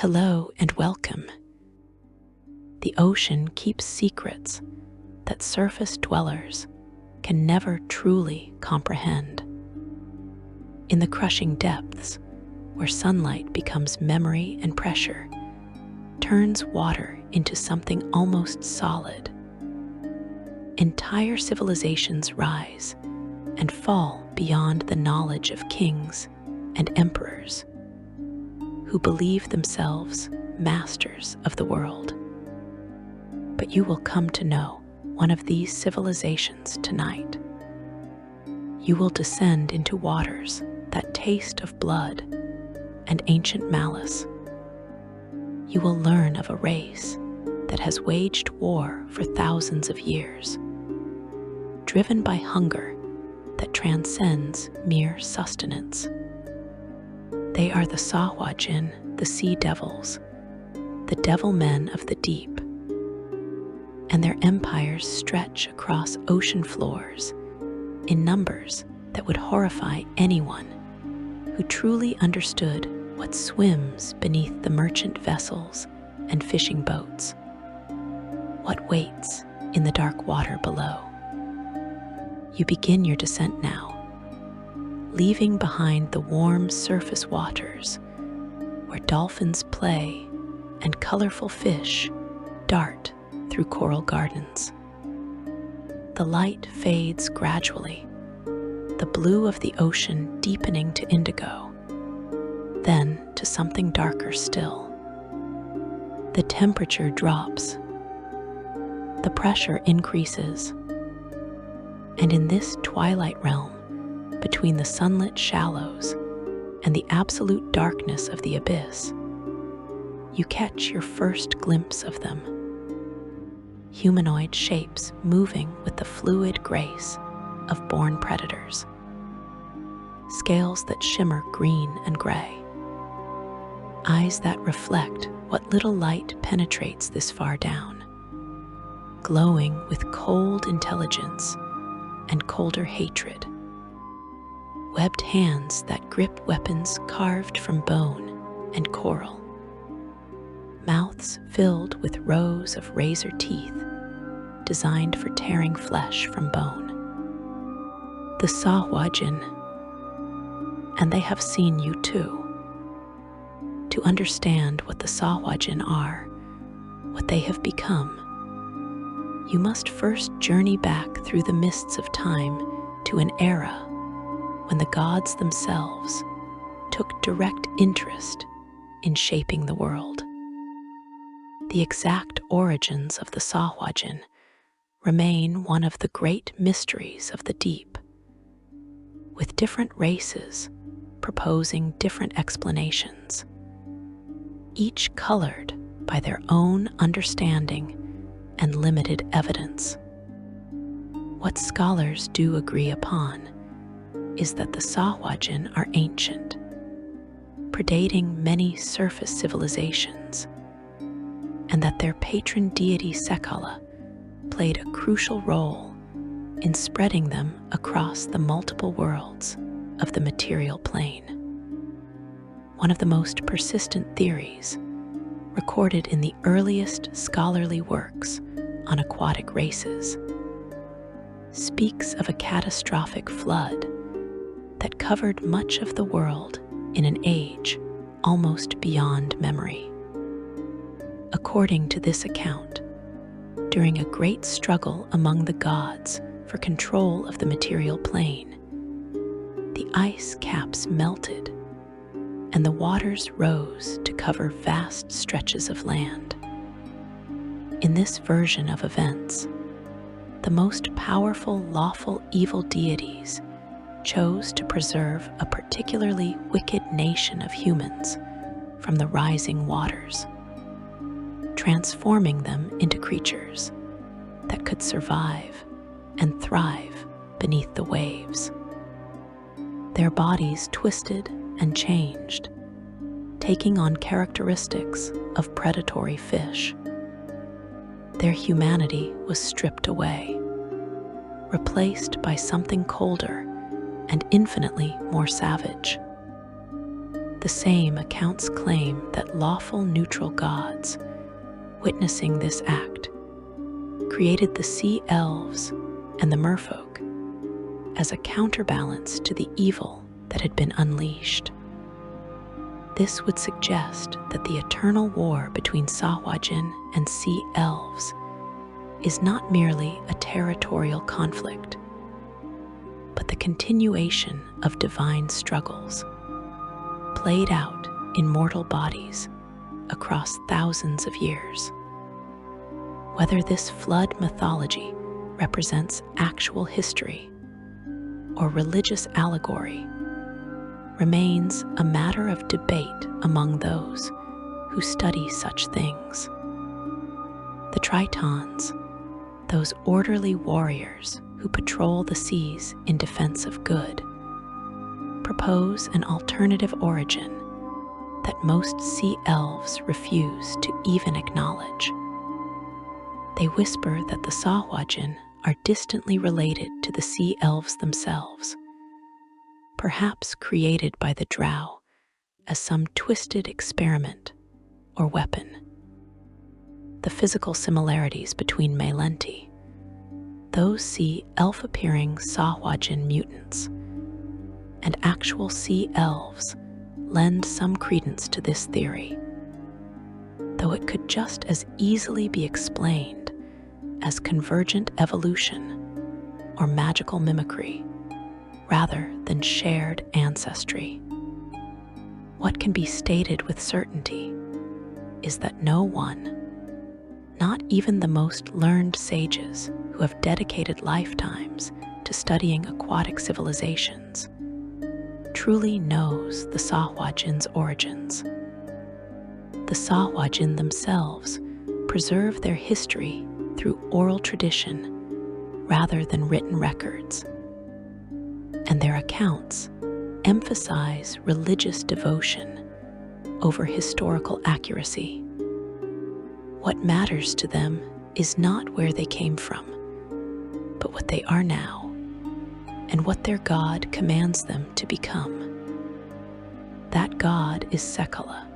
Hello and welcome. The ocean keeps secrets that surface dwellers can never truly comprehend. In the crushing depths, where sunlight becomes memory and pressure, turns water into something almost solid, entire civilizations rise and fall beyond the knowledge of kings and emperors who believe themselves masters of the world. But you will come to know one of these civilizations tonight. You will descend into waters that taste of blood and ancient malice. You will learn of a race that has waged war for thousands of years, driven by hunger that transcends mere sustenance. They are the Sahuagin, the sea devils, the devil men of the deep, and their empires stretch across ocean floors in numbers that would horrify anyone who truly understood what swims beneath the merchant vessels and fishing boats, what waits in the dark water below. You begin your descent now, leaving behind the warm surface waters where dolphins play and colorful fish dart through coral gardens. The light fades gradually, the blue of the ocean deepening to indigo, then to something darker still. The temperature drops, the pressure increases, and in this twilight realm, between the sunlit shallows and the absolute darkness of the abyss, you catch your first glimpse of them. Humanoid shapes moving with the fluid grace of born predators. Scales that shimmer green and gray. Eyes that reflect what little light penetrates this far down. Glowing with cold intelligence and colder hatred. Webbed hands that grip weapons carved from bone and coral. Mouths filled with rows of razor teeth designed for tearing flesh from bone. The Sahuagin, and they have seen you too. To understand what the Sahuagin are, what they have become, you must first journey back through the mists of time to an era when the gods themselves took direct interest in shaping the world. The exact origins of the Sahuagin remain one of the great mysteries of the deep, with different races proposing different explanations, each colored by their own understanding and limited evidence. What scholars do agree upon is that the Sahuagin are ancient, predating many surface civilizations, and that their patron deity Sekala played a crucial role in spreading them across the multiple worlds of the material plane. One of the most persistent theories, recorded in the earliest scholarly works on aquatic races, speaks of a catastrophic flood that covered much of the world in an age almost beyond memory. According to this account, during a great struggle among the gods for control of the material plane, the ice caps melted and the waters rose to cover vast stretches of land. In this version of events, the most powerful lawful evil deities chose to preserve a particularly wicked nation of humans from the rising waters, transforming them into creatures that could survive and thrive beneath the waves. Their bodies twisted and changed, taking on characteristics of predatory fish. Their humanity was stripped away, replaced by something colder and infinitely more savage. The same accounts claim that lawful neutral gods, witnessing this act, created the sea elves and the merfolk as a counterbalance to the evil that had been unleashed. This would suggest that the eternal war between Sahuagin and sea elves is not merely a territorial conflict, but the continuation of divine struggles, played out in mortal bodies across thousands of years. Whether this flood mythology represents actual history or religious allegory remains a matter of debate among those who study such things. The Tritons, those orderly warriors who patrol the seas in defense of good, propose an alternative origin that most sea elves refuse to even acknowledge. They whisper that the Sahuagin are distantly related to the sea elves themselves, perhaps created by the drow as some twisted experiment or weapon. The physical similarities between Melenti, those sea elf-appearing Sahuagin mutants, and actual sea elves lend some credence to this theory, though it could just as easily be explained as convergent evolution or magical mimicry rather than shared ancestry. What can be stated with certainty is that no one, not even the most learned sages who have dedicated lifetimes to studying aquatic civilizations, truly knows the Sahuagin's origins. The Sahuagin themselves preserve their history through oral tradition rather than written records, and their accounts emphasize religious devotion over historical accuracy. What matters to them is not where they came from, but what they are now, and what their God commands them to become. That God is Sekala,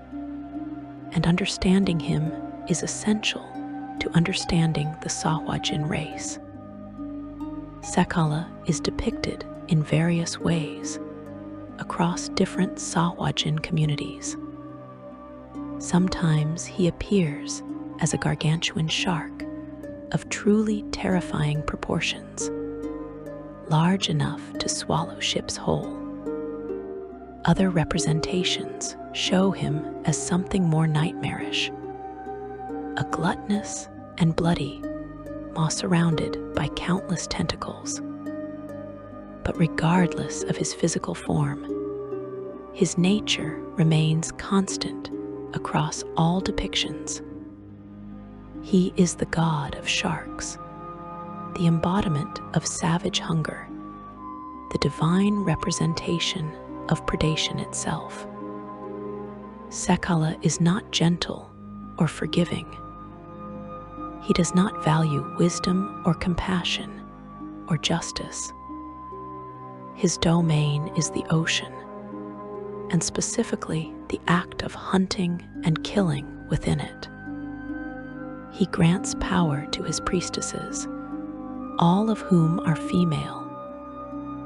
and understanding him is essential to understanding the Sahuagin race. Sekala is depicted in various ways across different Sahuagin communities. Sometimes he appears as a gargantuan shark of truly terrifying proportions, large enough to swallow ships whole. Other representations show him as something more nightmarish, a gluttonous and bloody maw surrounded by countless tentacles. But regardless of his physical form, his nature remains constant across all depictions. He is the god of sharks, the embodiment of savage hunger, the divine representation of predation itself. Sekala is not gentle or forgiving. He does not value wisdom or compassion or justice. His domain is the ocean, and specifically the act of hunting and killing within it. He grants power to his priestesses, all of whom are female,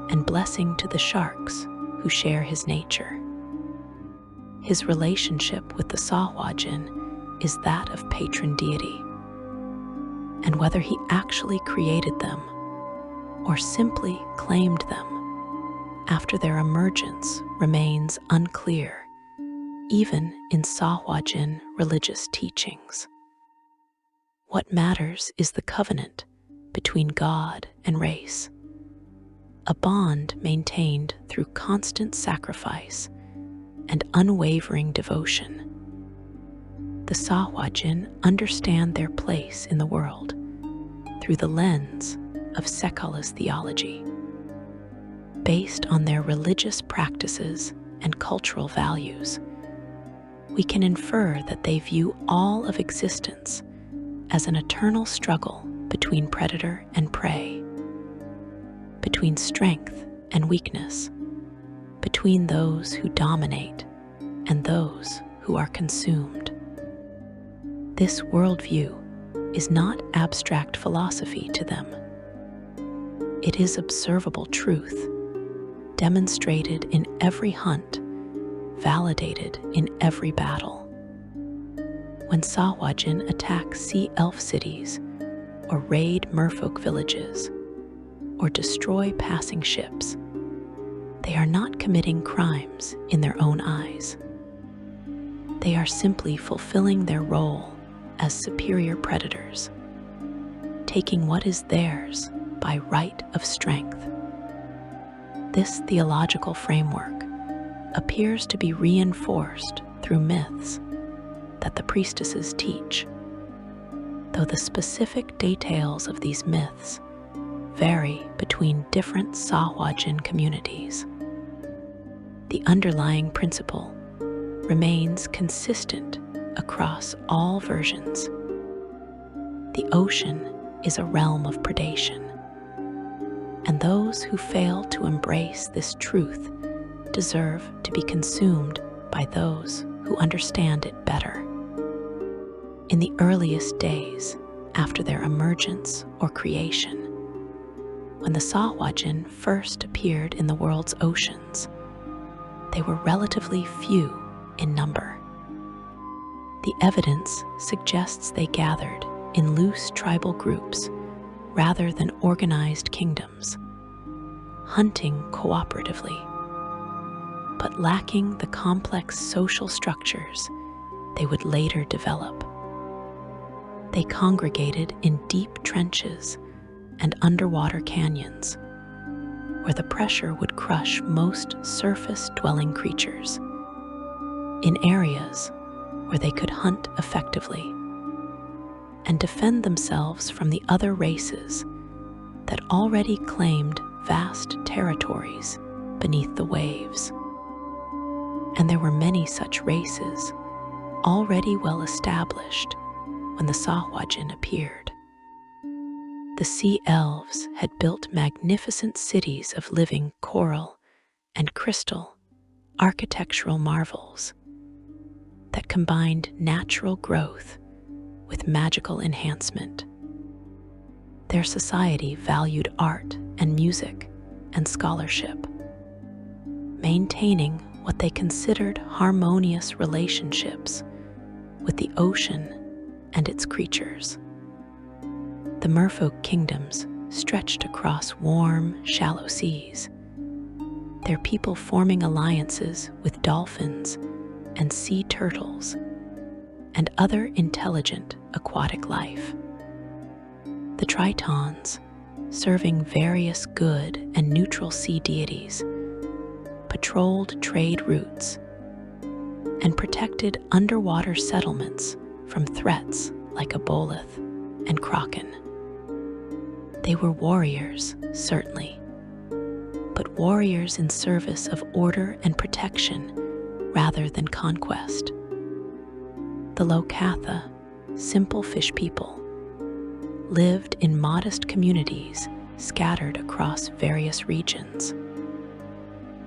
and blessing to the sharks who share his nature. His relationship with the Sahuagin is that of patron deity, and whether he actually created them or simply claimed them after their emergence remains unclear, even in Sahuagin religious teachings. What matters is the covenant between God and race, a bond maintained through constant sacrifice and unwavering devotion. The Sahuagin understand their place in the world through the lens of Sekala's theology. Based on their religious practices and cultural values, we can infer that they view all of existence as an eternal struggle between predator and prey, between strength and weakness, between those who dominate and those who are consumed. This worldview is not abstract philosophy to them. It is observable truth, demonstrated in every hunt, validated in every battle. When Sahuagin attack sea elf cities, or raid merfolk villages, or destroy passing ships, they are not committing crimes in their own eyes. They are simply fulfilling their role as superior predators, taking what is theirs by right of strength. This theological framework appears to be reinforced through myths that the priestesses teach, though the specific details of these myths vary between different Sahuagin communities. The underlying principle remains consistent across all versions. The ocean is a realm of predation, and those who fail to embrace this truth deserve to be consumed by those who understand it better. In the earliest days after their emergence or creation, when the Sahuagin first appeared in the world's oceans, they were relatively few in number. The evidence suggests they gathered in loose tribal groups rather than organized kingdoms, hunting cooperatively, but lacking the complex social structures they would later develop. They congregated in deep trenches and underwater canyons, where the pressure would crush most surface-dwelling creatures, in areas where they could hunt effectively and defend themselves from the other races that already claimed vast territories beneath the waves. And there were many such races already well established when the Sahuagin appeared. The sea elves had built magnificent cities of living coral and crystal architectural marvels that combined natural growth with magical enhancement. Their society valued art and music and scholarship, maintaining what they considered harmonious relationships with the ocean and its creatures. The merfolk kingdoms stretched across warm, shallow seas, their people forming alliances with dolphins and sea turtles and other intelligent aquatic life. The Tritons, serving various good and neutral sea deities, patrolled trade routes and protected underwater settlements from threats like a boleth and kraken. They were warriors, certainly, but warriors in service of order and protection rather than conquest. The Lokatha, simple fish people, lived in modest communities scattered across various regions.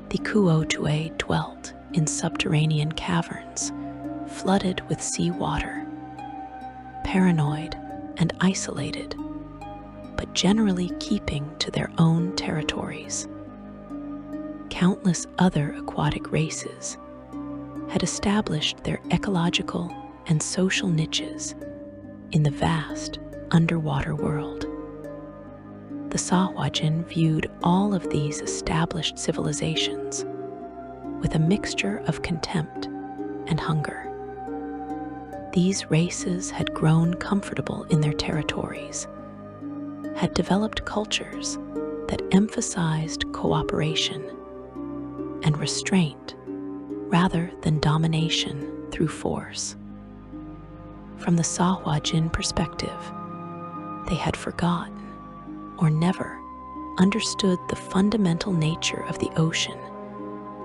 The Kuotue dwelt in subterranean caverns flooded with sea water, paranoid and isolated, but generally keeping to their own territories. Countless other aquatic races had established their ecological and social niches in the vast underwater world. The Sahuagin viewed all of these established civilizations with a mixture of contempt and hunger. These races had grown comfortable in their territories, had developed cultures that emphasized cooperation and restraint rather than domination through force. From the Sahuagin perspective, they had forgotten or never understood the fundamental nature of the ocean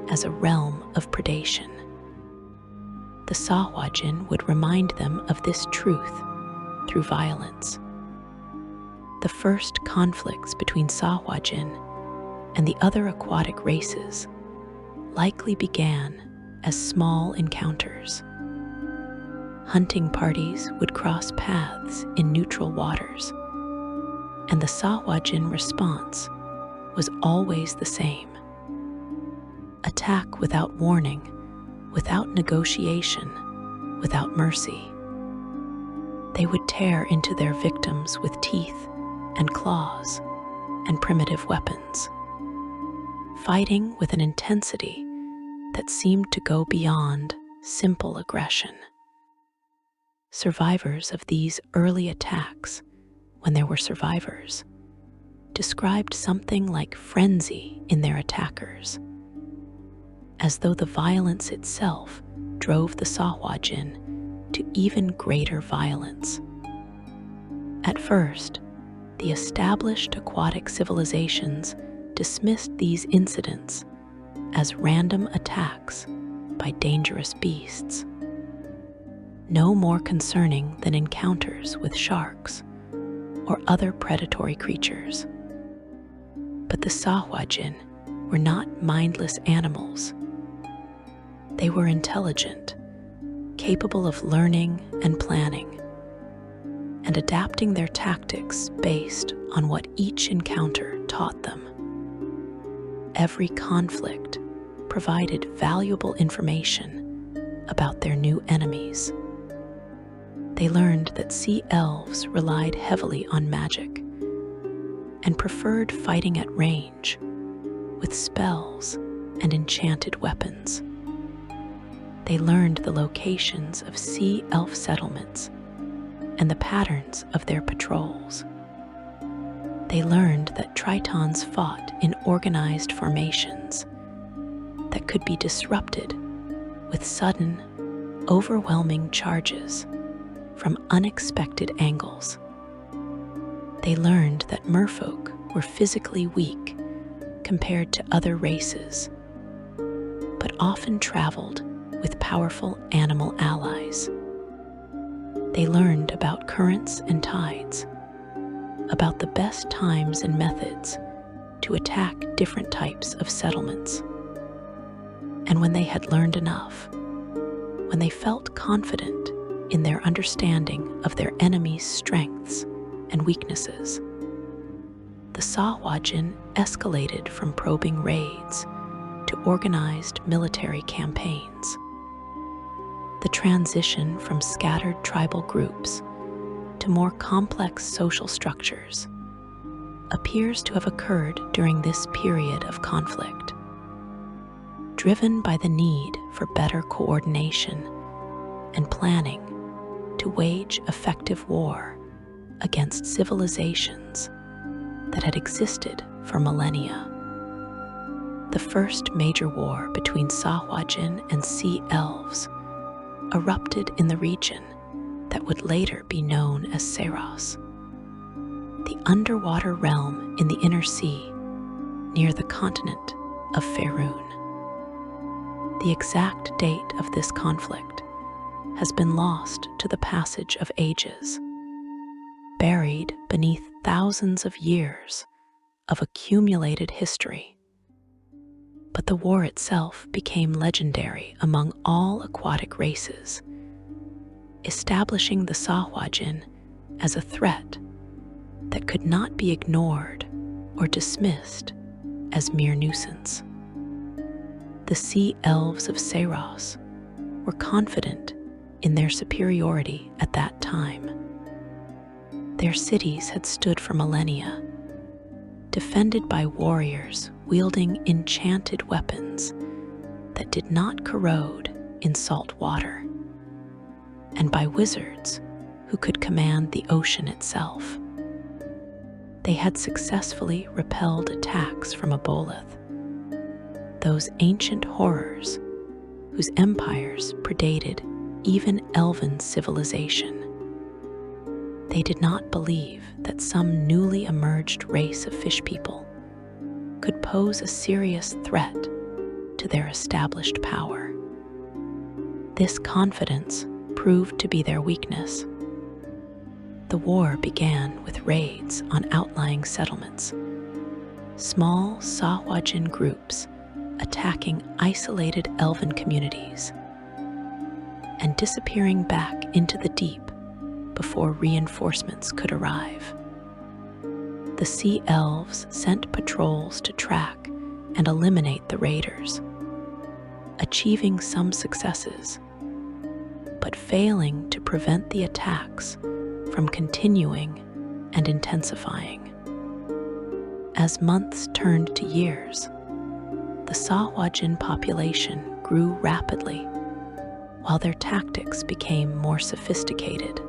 as a realm of predation. The Sahuagin would remind them of this truth through violence. The first conflicts between Sahuagin and the other aquatic races likely began as small encounters. Hunting parties would cross paths in neutral waters, and the Sahuagin response was always the same: attack without warning, without negotiation, without mercy. They would tear into their victims with teeth and claws and primitive weapons, fighting with an intensity that seemed to go beyond simple aggression. Survivors of these early attacks, when there were survivors, described something like frenzy in their attackers, as though the violence itself drove the Sahuagin to even greater violence. At first, the established aquatic civilizations dismissed these incidents as random attacks by dangerous beasts, no more concerning than encounters with sharks or other predatory creatures. But the Sahuagin were not mindless animals. They were intelligent, capable of learning and planning, and adapting their tactics based on what each encounter taught them. Every conflict provided valuable information about their new enemies. They learned that sea elves relied heavily on magic and preferred fighting at range with spells and enchanted weapons. They learned the locations of sea elf settlements and the patterns of their patrols. They learned that tritons fought in organized formations that could be disrupted with sudden, overwhelming charges from unexpected angles. They learned that merfolk were physically weak compared to other races, but often traveled with powerful animal allies. They learned about currents and tides, about the best times and methods to attack different types of settlements. And when they had learned enough, when they felt confident in their understanding of their enemy's strengths and weaknesses, the Sahuagin escalated from probing raids to organized military campaigns. The transition from scattered tribal groups to more complex social structures appears to have occurred during this period of conflict, driven by the need for better coordination and planning to wage effective war against civilizations that had existed for millennia. The first major war between Sahuagin and sea elves erupted in the region that would later be known as Saros, the underwater realm in the inner sea near the continent of Faerun. The exact date of this conflict has been lost to the passage of ages, buried beneath thousands of years of accumulated history. But the war itself became legendary among all aquatic races, establishing the Sahuagin as a threat that could not be ignored or dismissed as mere nuisance. The sea elves of Saros were confident in their superiority at that time. Their cities had stood for millennia, defended by warriors wielding enchanted weapons that did not corrode in salt water, and by wizards who could command the ocean itself. They had successfully repelled attacks from Aboleth, those ancient horrors whose empires predated even elven civilization. They did not believe that some newly emerged race of fish people could pose a serious threat to their established power. This confidence proved to be their weakness. The war began with raids on outlying settlements. Small Sahuagin groups attacking isolated elven communities and disappearing back into the deep before reinforcements could arrive. The sea elves sent patrols to track and eliminate the raiders, achieving some successes, but failing to prevent the attacks from continuing and intensifying. As months turned to years, the Sahuagin population grew rapidly, while their tactics became more sophisticated.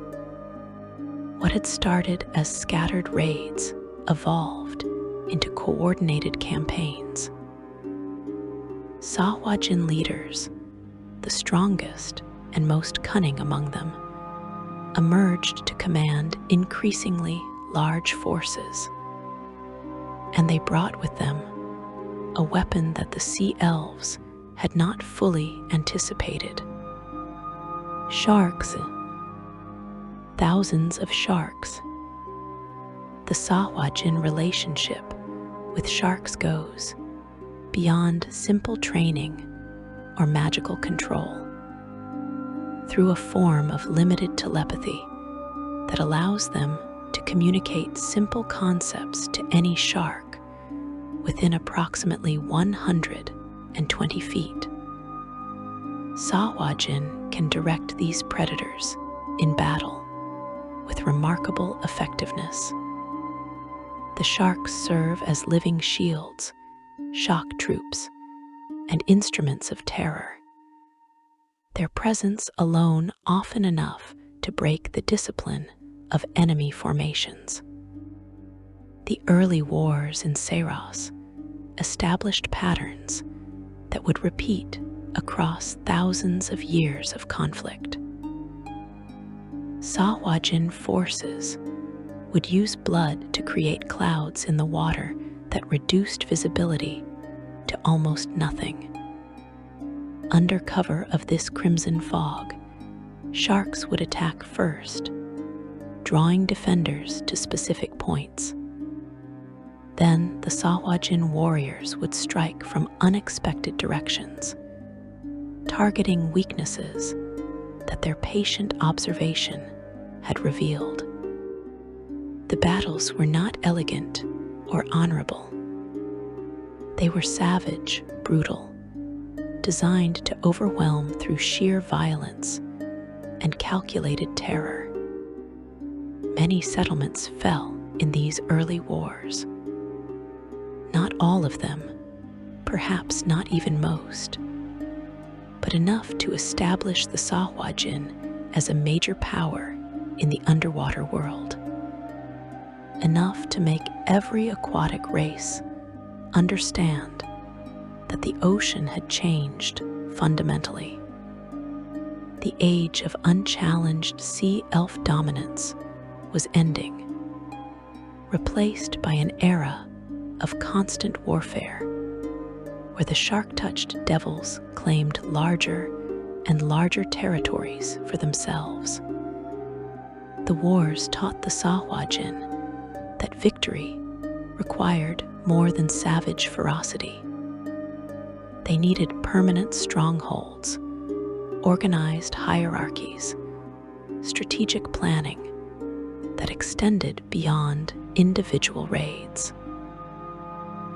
What had started as scattered raids evolved into coordinated campaigns. Sahuagin leaders, the strongest and most cunning among them, emerged to command increasingly large forces, and they brought with them a weapon that the sea elves had not fully anticipated. Sharks. Thousands of sharks. The Sahuagin relationship with sharks goes beyond simple training or magical control. Through a form of limited telepathy that allows them to communicate simple concepts to any shark within approximately 120 feet. Sahuagin can direct these predators in battle with remarkable effectiveness. The sharks serve as living shields, shock troops, and instruments of terror. Their presence alone often enough to break the discipline of enemy formations. The early wars in Saros established patterns that would repeat across thousands of years of conflict. Sahuagin forces would use blood to create clouds in the water that reduced visibility to almost nothing. Under cover of this crimson fog, sharks would attack first, drawing defenders to specific points. Then the Sahuagin warriors would strike from unexpected directions, targeting weaknesses that their patient observation had revealed. The battles were not elegant or honorable. They were savage, brutal, designed to overwhelm through sheer violence and calculated terror. Many settlements fell in these early wars. Not all of them, perhaps not even most, but enough to establish the Sahuagin as a major power in the underwater world. Enough to make every aquatic race understand that the ocean had changed fundamentally. The age of unchallenged sea elf dominance was ending, replaced by an era of constant warfare, where the shark-touched devils claimed larger and larger territories for themselves. The wars taught the Sahuagin that victory required more than savage ferocity. They needed permanent strongholds, organized hierarchies, strategic planning that extended beyond individual raids.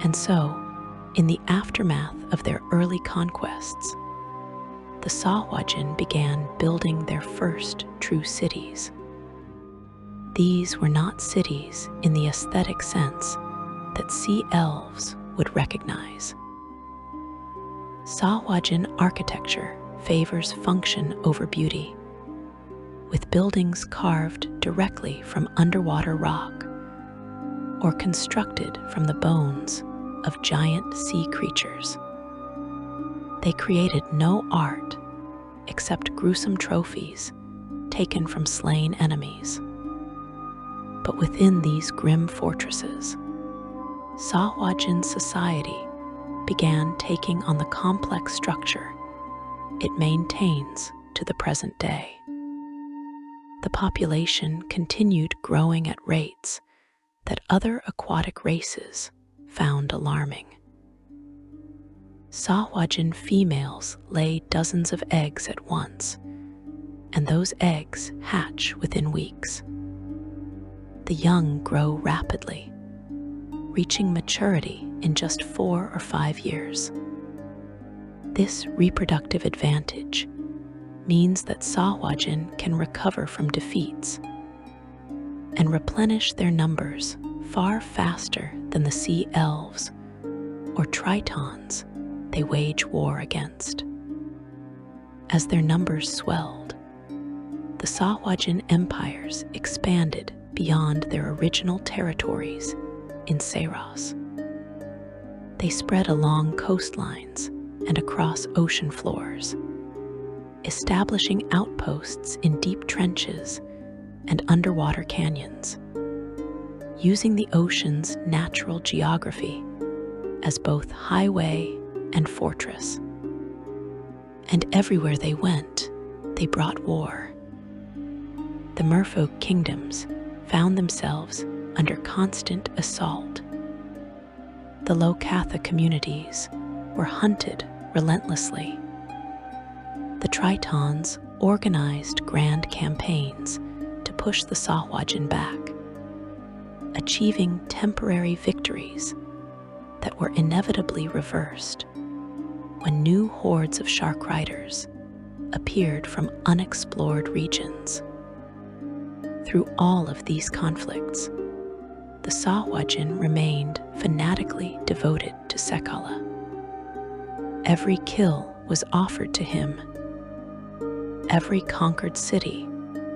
And so, in the aftermath of their early conquests, the Sahuagin began building their first true cities. These were not cities in the aesthetic sense that sea elves would recognize. Sahuagin architecture favors function over beauty, with buildings carved directly from underwater rock or constructed from the bones of giant sea creatures. They created no art except gruesome trophies taken from slain enemies. But within these grim fortresses, Sahuagin society began taking on the complex structure it maintains to the present day. The population continued growing at rates that other aquatic races found alarming. Sahuagin females lay dozens of eggs at once, and those eggs hatch within weeks. The young grow rapidly, reaching maturity in just 4 or 5 years. This reproductive advantage means that Sahuagin can recover from defeats and replenish their numbers far faster than the sea elves or tritons they wage war against. As their numbers swelled, the Sahuagin empires expanded beyond their original territories in Saros. They spread along coastlines and across ocean floors, establishing outposts in deep trenches and underwater canyons, using the ocean's natural geography as both highway and fortress. And everywhere they went, they brought war. The merfolk kingdoms found themselves under constant assault. The Low-Catha communities were hunted relentlessly. The Tritons organized grand campaigns to push the Sahuagin back, achieving temporary victories that were inevitably reversed when new hordes of shark riders appeared from unexplored regions. Through all of these conflicts, the Sahuagin remained fanatically devoted to Sekala. Every kill was offered to him. Every conquered city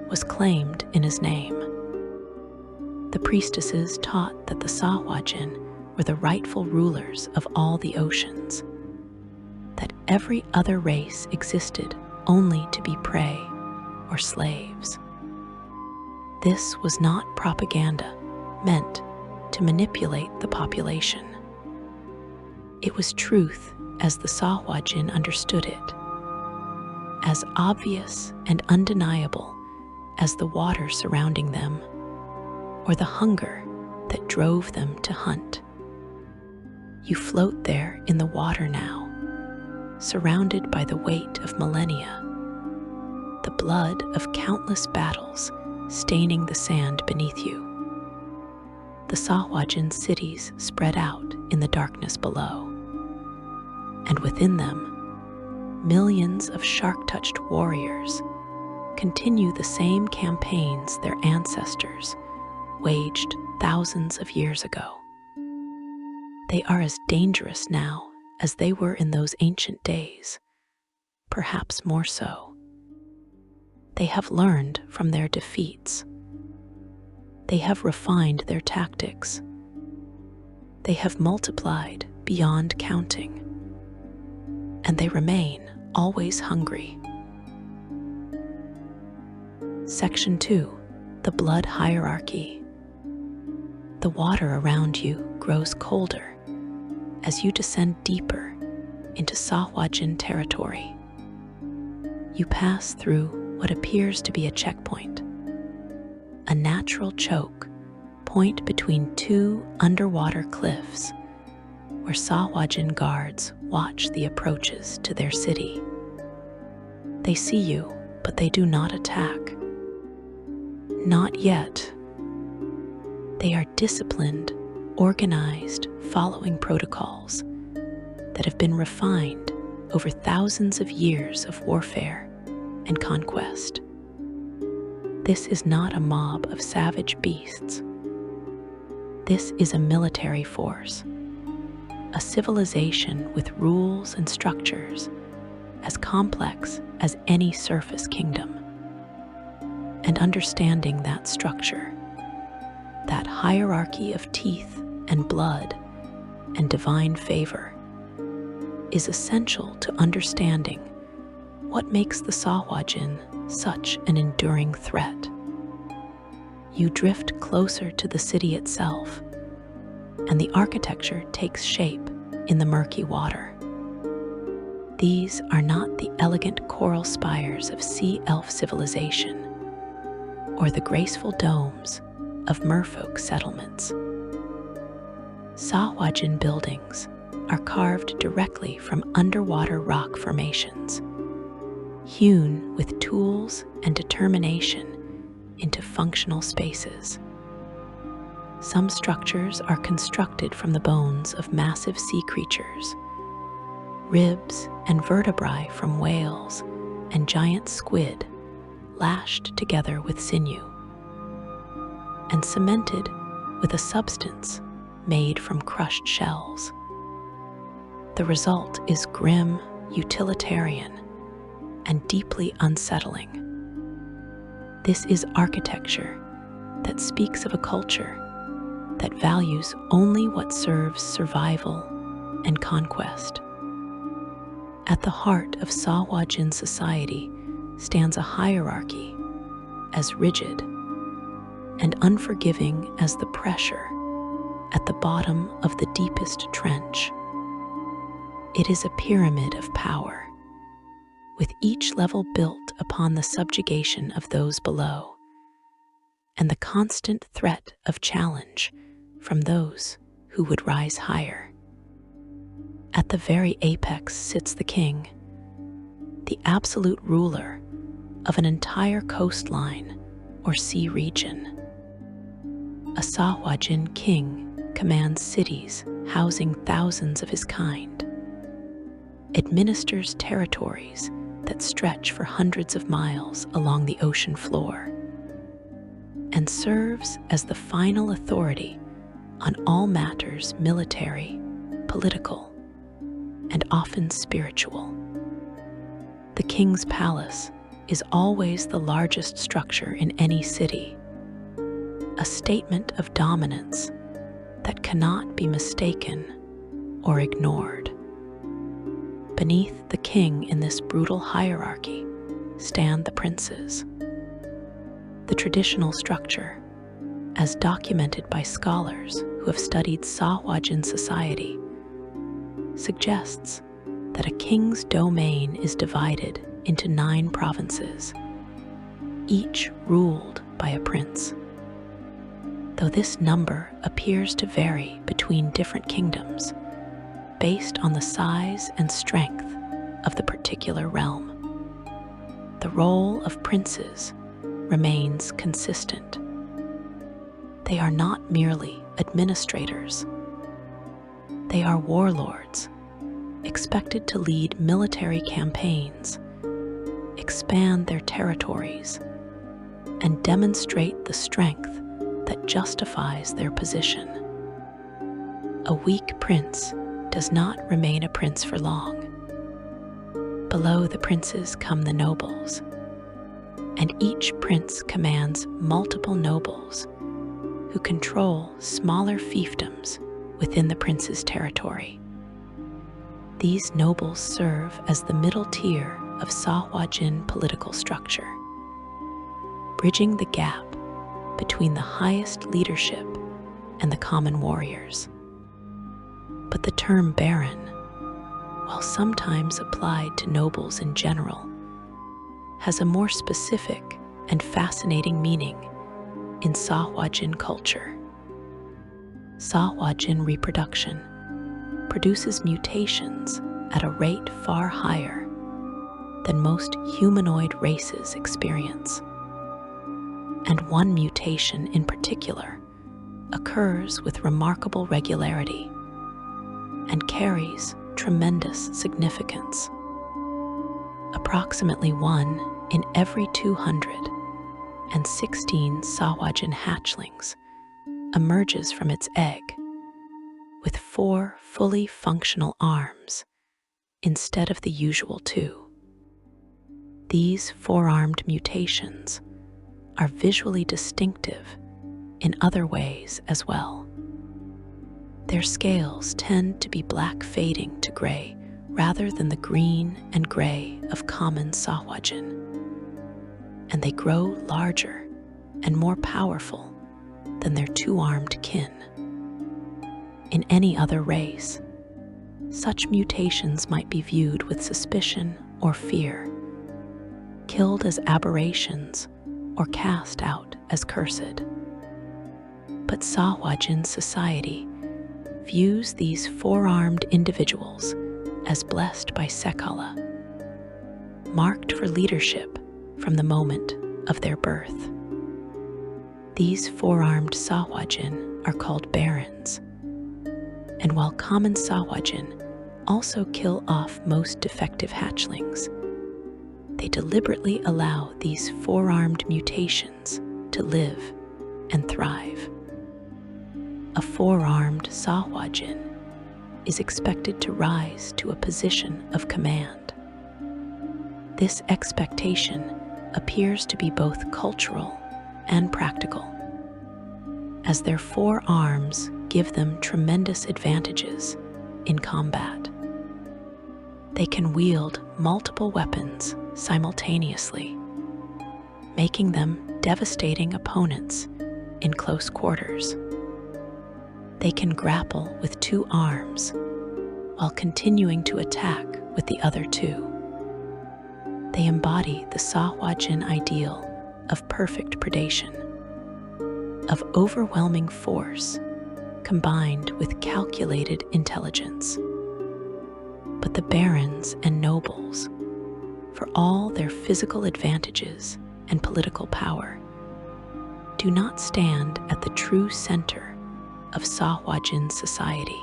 was claimed in his name. The priestesses taught that the Sahuagin were the rightful rulers of all the oceans, that every other race existed only to be prey or slaves. This was not propaganda meant to manipulate the population. It was truth as the Sahuagin understood it, as obvious and undeniable as the water surrounding them, or the hunger that drove them to hunt. You float there in the water now, surrounded by the weight of millennia, the blood of countless battles staining the sand beneath you. The Sahuagin cities spread out in the darkness below, and within them, millions of shark-touched warriors continue the same campaigns their ancestors waged thousands of years ago. They are as dangerous now as they were in those ancient days, perhaps more so. They have learned from their defeats. They have refined their tactics. They have multiplied beyond counting. And they remain always hungry. Section 2. The Blood Hierarchy. The water around you grows colder as you descend deeper into Sahuagin territory. You pass through what appears to be a checkpoint, a natural choke point between two underwater cliffs where Sahuagin guards watch the approaches to their city. They see you, but they do not attack. Not yet. They are disciplined, organized, following protocols that have been refined over thousands of years of warfare and conquest. This is not a mob of savage beasts. This is a military force, a civilization with rules and structures as complex as any surface kingdom. And understanding that structure, that hierarchy of teeth and blood and divine favor, is essential to understanding what makes the Sahuagin such an enduring threat. You drift closer to the city itself, and the architecture takes shape in the murky water. These are not the elegant coral spires of sea elf civilization or the graceful domes of merfolk settlements. Sahuagin buildings are carved directly from underwater rock formations, hewn with tools and determination into functional spaces. Some structures are constructed from the bones of massive sea creatures, ribs and vertebrae from whales and giant squid lashed together with sinew, and cemented with a substance made from crushed shells. The result is grim, utilitarian, and deeply unsettling. This is architecture that speaks of a culture that values only what serves survival and conquest. At the heart of Sahuagin society stands a hierarchy as rigid and unforgiving as the pressure at the bottom of the deepest trench. It is a pyramid of power, with each level built upon the subjugation of those below, and the constant threat of challenge from those who would rise higher. At the very apex sits the king, the absolute ruler of an entire coastline or sea region. A Sahuagin king commands cities housing thousands of his kind, administers territories that stretch for hundreds of miles along the ocean floor, and serves as the final authority on all matters military, political, and often spiritual. The king's palace is always the largest structure in any city, a statement of dominance that cannot be mistaken or ignored. Beneath the king in this brutal hierarchy stand the princes. The traditional structure, as documented by scholars who have studied Sahuagin society, suggests that a king's domain is divided into 9 provinces, each ruled by a prince. Though this number appears to vary between different kingdoms, based on the size and strength of the particular realm, the role of princes remains consistent. They are not merely administrators. They are warlords, expected to lead military campaigns, expand their territories, and demonstrate the strength that justifies their position. A weak prince does not remain a prince for long. Below the princes come the nobles, and each prince commands multiple nobles who control smaller fiefdoms within the prince's territory. These nobles serve as the middle tier of Sahuagin political structure, bridging the gap between the highest leadership and the common warriors. But the term baron, while sometimes applied to nobles in general, has a more specific and fascinating meaning in Sahuagin culture. Sahuagin reproduction produces mutations at a rate far higher than most humanoid races experience. And one mutation in particular occurs with remarkable regularity and carries tremendous significance. Approximately 1 in every 216 Sahuagin hatchlings emerges from its egg with 4 fully functional arms instead of the usual 2. These 4-armed mutations are visually distinctive in other ways as well. Their scales tend to be black fading to gray rather than the green and gray of common Sahuagin, and they grow larger and more powerful than their 2-armed kin. In any other race, such mutations might be viewed with suspicion or fear, killed as aberrations, or cast out as cursed. But Sahuagin society views these four-armed individuals as blessed by Sekala, marked for leadership from the moment of their birth. These four-armed Sahuagin are called barons, and while common Sahuagin also kill off most defective hatchlings, they deliberately allow these four-armed mutations to live and thrive. A four-armed Sahuagin is expected to rise to a position of command. This expectation appears to be both cultural and practical, as their four arms give them tremendous advantages in combat. They can wield multiple weapons simultaneously, making them devastating opponents in close quarters. They can grapple with two arms while continuing to attack with the other two. They embody the Sahuagin ideal of perfect predation, of overwhelming force combined with calculated intelligence. But the barons and nobles, for all their physical advantages and political power, do not stand at the true center of Sahuagin society.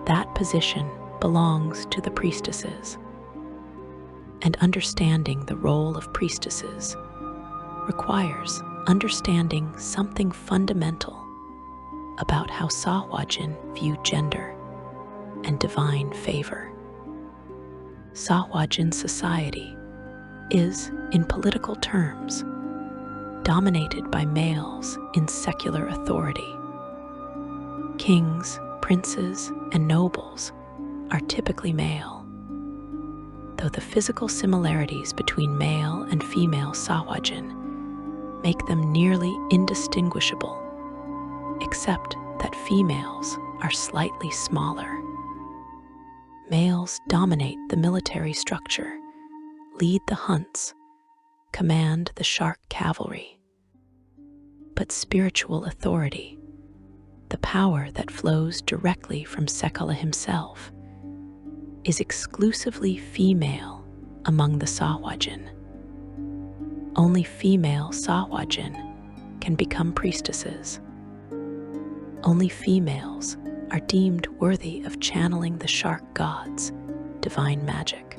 That position belongs to the priestesses, and understanding the role of priestesses requires understanding something fundamental about how Sahuagin view gender and divine favor. Sahuagin society is, in political terms, dominated by males in secular authority. Kings, princes, and nobles are typically male, though the physical similarities between male and female Sahuagin make them nearly indistinguishable, except that females are slightly smaller. Males dominate the military structure, lead the hunts, command the shark cavalry. But spiritual authority, the power that flows directly from Sekala himself, is exclusively female among the Sahuagin. Only female Sahuagin can become priestesses. Only females are deemed worthy of channeling the shark god's divine magic.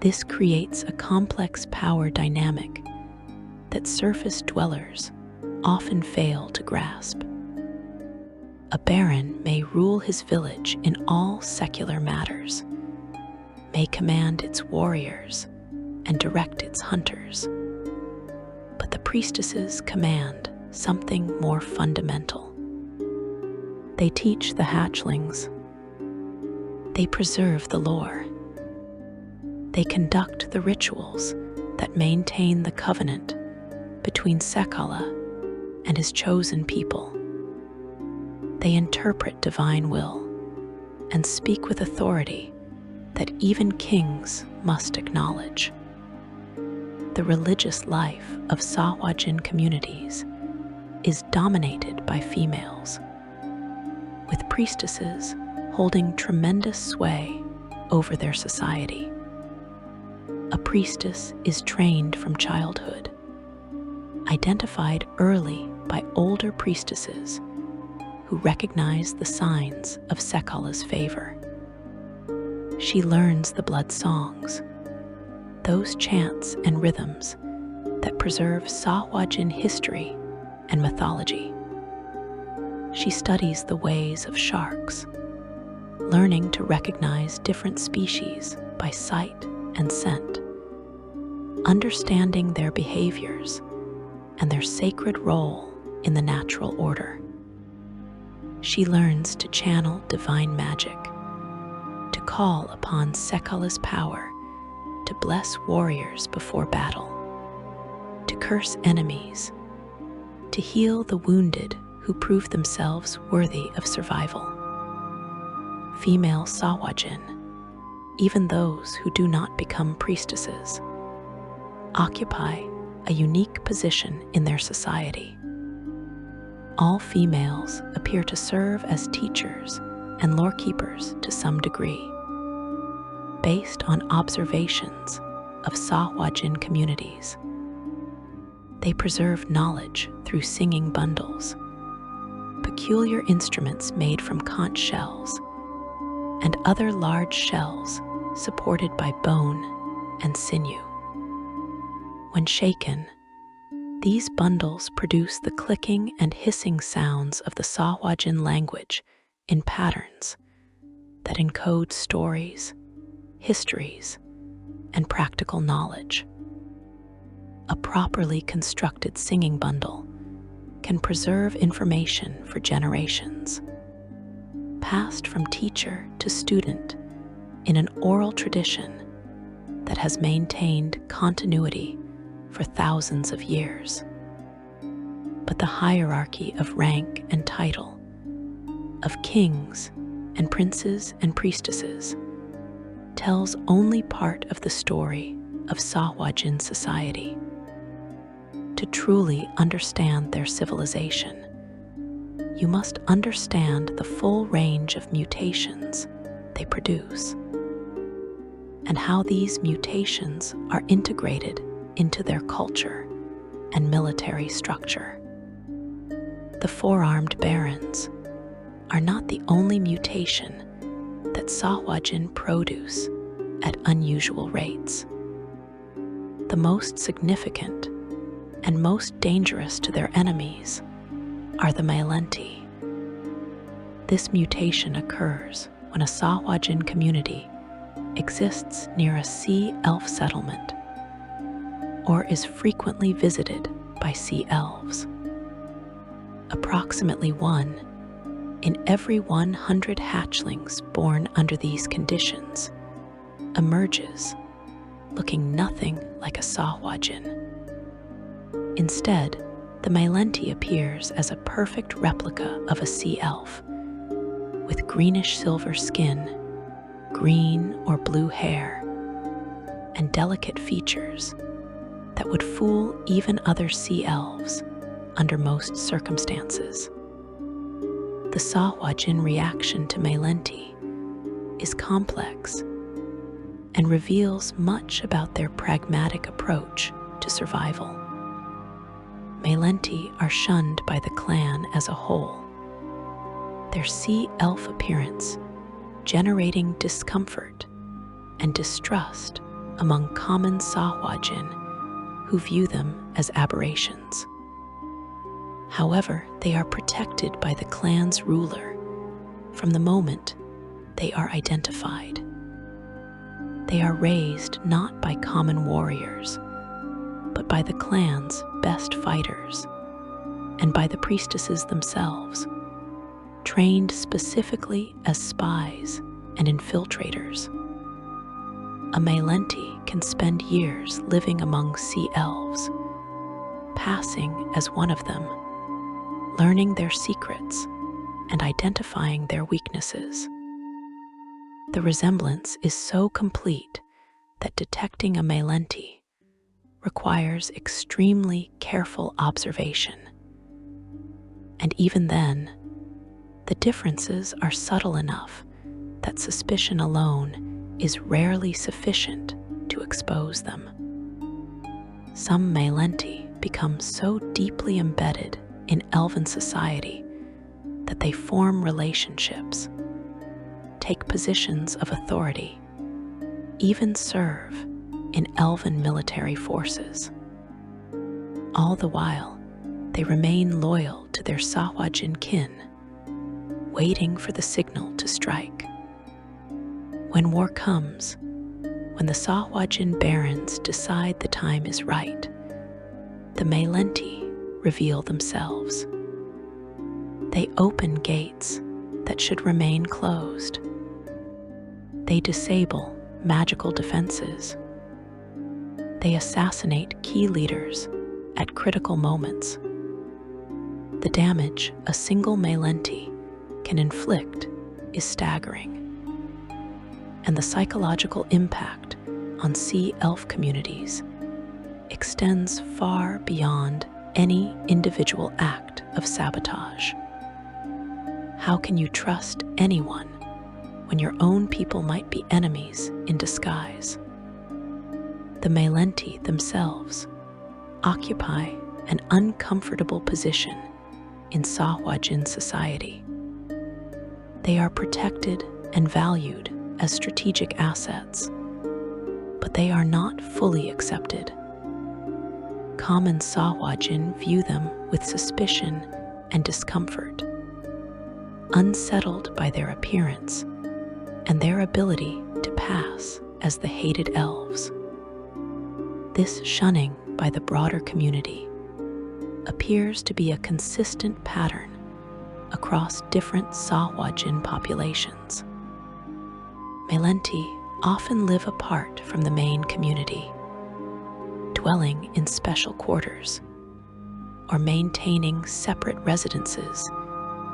This creates a complex power dynamic that surface dwellers often fail to grasp. A baron may rule his village in all secular matters, may command its warriors and direct its hunters. But the priestesses command something more fundamental. They teach the hatchlings. They preserve the lore. They conduct the rituals that maintain the covenant between Sekala and his chosen people. They interpret divine will and speak with authority that even kings must acknowledge. The religious life of Sahuagin communities is dominated by females, with priestesses holding tremendous sway over their society. A priestess is trained from childhood, identified early by older priestesses who recognize the signs of Sekala's favor. She learns the blood songs, those chants and rhythms that preserve Sahuagin history and mythology. She studies the ways of sharks, learning to recognize different species by sight and scent, understanding their behaviors and their sacred role in the natural order. She learns to channel divine magic, to call upon Sekala's power to bless warriors before battle, to curse enemies, to heal the wounded who prove themselves worthy of survival. Female Sahuagin, even those who do not become priestesses, occupy a unique position in their society. All females appear to serve as teachers and lorekeepers to some degree, based on observations of Sahuagin communities. They preserve knowledge through singing bundles, peculiar instruments made from conch shells, and other large shells supported by bone and sinew. When shaken, these bundles produce the clicking and hissing sounds of the Sahuagin language in patterns that encode stories, histories, and practical knowledge. A properly constructed singing bundle can preserve information for generations, passed from teacher to student in an oral tradition that has maintained continuity for thousands of years. But the hierarchy of rank and title, of kings and princes and priestesses, tells only part of the story of Sahuagin society. To truly understand their civilization, you must understand the full range of mutations they produce, and how these mutations are integrated into their culture and military structure. The four-armed barons are not the only mutation that Sahuagin produce at unusual rates. The most significant and most dangerous to their enemies are the Malenti. This mutation occurs when a Sahuagin community exists near a sea elf settlement or is frequently visited by sea elves. Approximately 1 in every 100 hatchlings born under these conditions emerges looking nothing like a Sahuagin. Instead, the Malenti appears as a perfect replica of a sea elf, with greenish-silver skin, green or blue hair, and delicate features that would fool even other sea elves under most circumstances. The Sahuagin reaction to Malenti is complex and reveals much about their pragmatic approach to survival. Malenti are shunned by the clan as a whole, their sea elf appearance generating discomfort and distrust among common Sahuagin who view them as aberrations. However, they are protected by the clan's ruler from the moment they are identified. They are raised not by common warriors, but by the clan's best fighters and by the priestesses themselves, trained specifically as spies and infiltrators. A Malenti can spend years living among sea elves, passing as one of them, learning their secrets and identifying their weaknesses. The resemblance is so complete that detecting a Malenti requires extremely careful observation. And even then, the differences are subtle enough that suspicion alone is rarely sufficient to expose them. Some Malenti become so deeply embedded in elven society that they form relationships, take positions of authority, even serve in elven military forces. All the while, they remain loyal to their Sahuagin kin, waiting for the signal to strike. When war comes, when the Sahuagin barons decide the time is right, the Malenti reveal themselves. They open gates that should remain closed. They disable magical defenses. They assassinate key leaders at critical moments. The damage a single Malenti can inflict is staggering, and the psychological impact on sea elf communities extends far beyond any individual act of sabotage. How can you trust anyone when your own people might be enemies in disguise? The Melenti themselves occupy an uncomfortable position in Sahuagin society. They are protected and valued as strategic assets, but they are not fully accepted. Common Sahuagin view them with suspicion and discomfort, unsettled by their appearance and their ability to pass as the hated elves. This shunning by the broader community appears to be a consistent pattern across different Sahuagin populations. Melenti often live apart from the main community, dwelling in special quarters or maintaining separate residences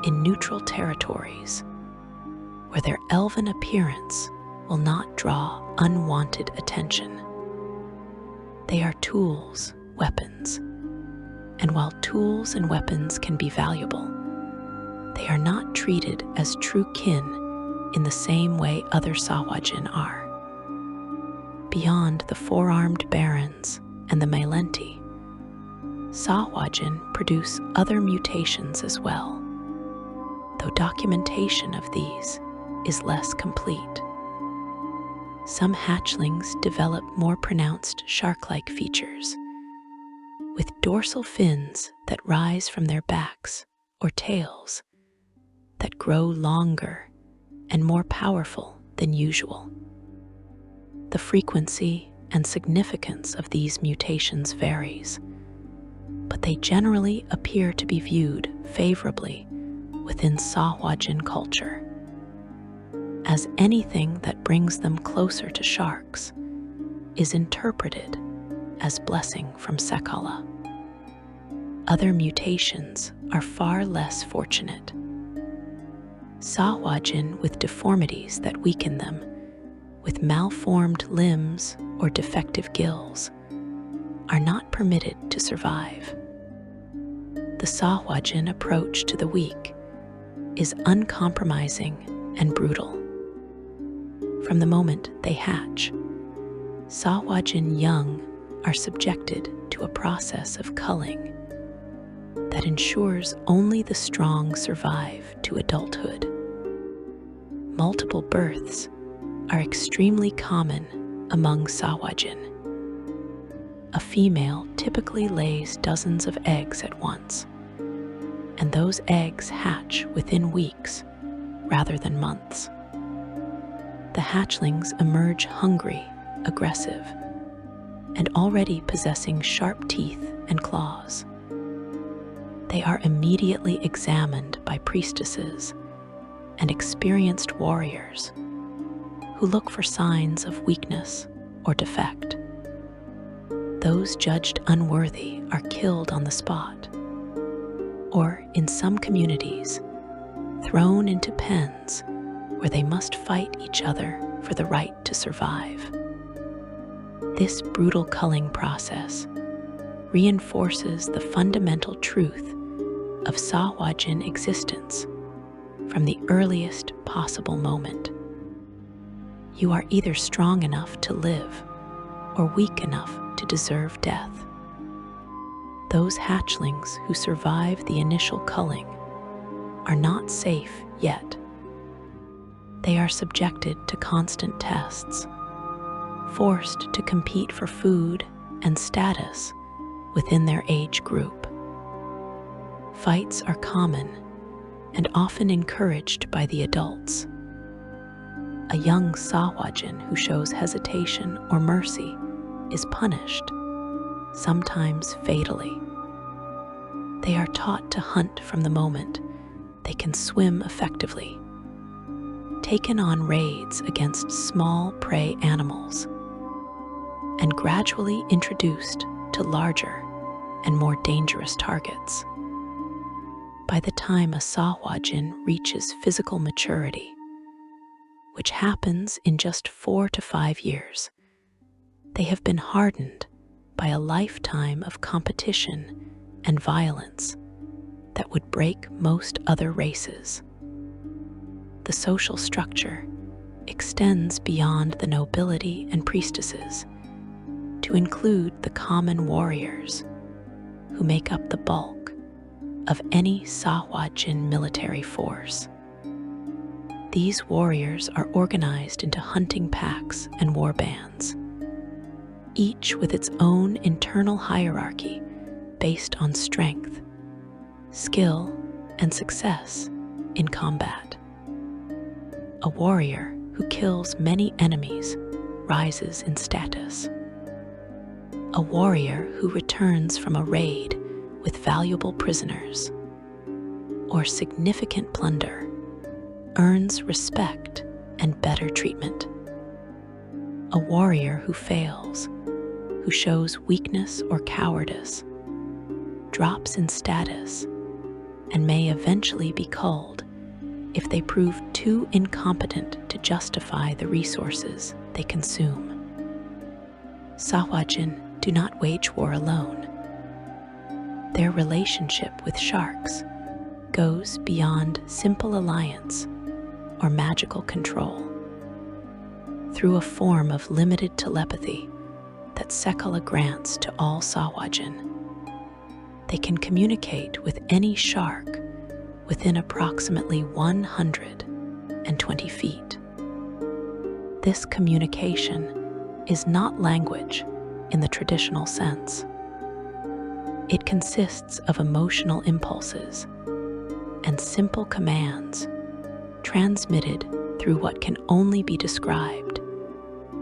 in neutral territories where their elven appearance will not draw unwanted attention. They are tools, weapons, and while tools and weapons can be valuable, they are not treated as true kin in the same way other Sahuagin are. Beyond the four-armed barons and the Melenti, Sahuagin produce other mutations as well, though documentation of these is less complete. Some hatchlings develop more pronounced shark-like features, with dorsal fins that rise from their backs or tails that grow longer and more powerful than usual. The frequency and significance of these mutations varies, but they generally appear to be viewed favorably within Sahuagin culture, as anything that brings them closer to sharks is interpreted as blessing from Sekala. Other mutations are far less fortunate. Sahuagin with deformities that weaken them, with malformed limbs or defective gills, are not permitted to survive. The Sahuagin approach to the weak is uncompromising and brutal. From the moment they hatch, Sahuagin young are subjected to a process of culling that ensures only the strong survive to adulthood. Multiple births are extremely common among Sahuagin. A female typically lays dozens of eggs at once, and those eggs hatch within weeks rather than months. The hatchlings emerge hungry, aggressive, and already possessing sharp teeth and claws. They are immediately examined by priestesses and experienced warriors who look for signs of weakness or defect. Those judged unworthy are killed on the spot, or in some communities, thrown into pens where they must fight each other for the right to survive. This brutal culling process reinforces the fundamental truth of Sahuagin existence from the earliest possible moment. You are either strong enough to live or weak enough to deserve death. Those hatchlings who survive the initial culling are not safe yet. They are subjected to constant tests, forced to compete for food and status within their age group. Fights are common and often encouraged by the adults. A young Sahuagin who shows hesitation or mercy is punished, sometimes fatally. They are taught to hunt from the moment they can swim effectively, taken on raids against small prey animals, and gradually introduced to larger and more dangerous targets. By the time a Sahuagin reaches physical maturity, which happens in just 4 to 5 years, they have been hardened by a lifetime of competition and violence that would break most other races. The social structure extends beyond the nobility and priestesses to include the common warriors who make up the bulk of any Sahuagin military force. These warriors are organized into hunting packs and war bands, each with its own internal hierarchy based on strength, skill, and success in combat. A warrior who kills many enemies rises in status. A warrior who returns from a raid with valuable prisoners or significant plunder earns respect and better treatment. A warrior who fails, who shows weakness or cowardice, drops in status and may eventually be culled if they prove too incompetent to justify the resources they consume. Sahuagin do not wage war alone. Their relationship with sharks goes beyond simple alliance or magical control. Through a form of limited telepathy that Sekala grants to all Sahuagin, they can communicate with any shark within approximately 120 feet. This communication is not language in the traditional sense. It consists of emotional impulses and simple commands transmitted through what can only be described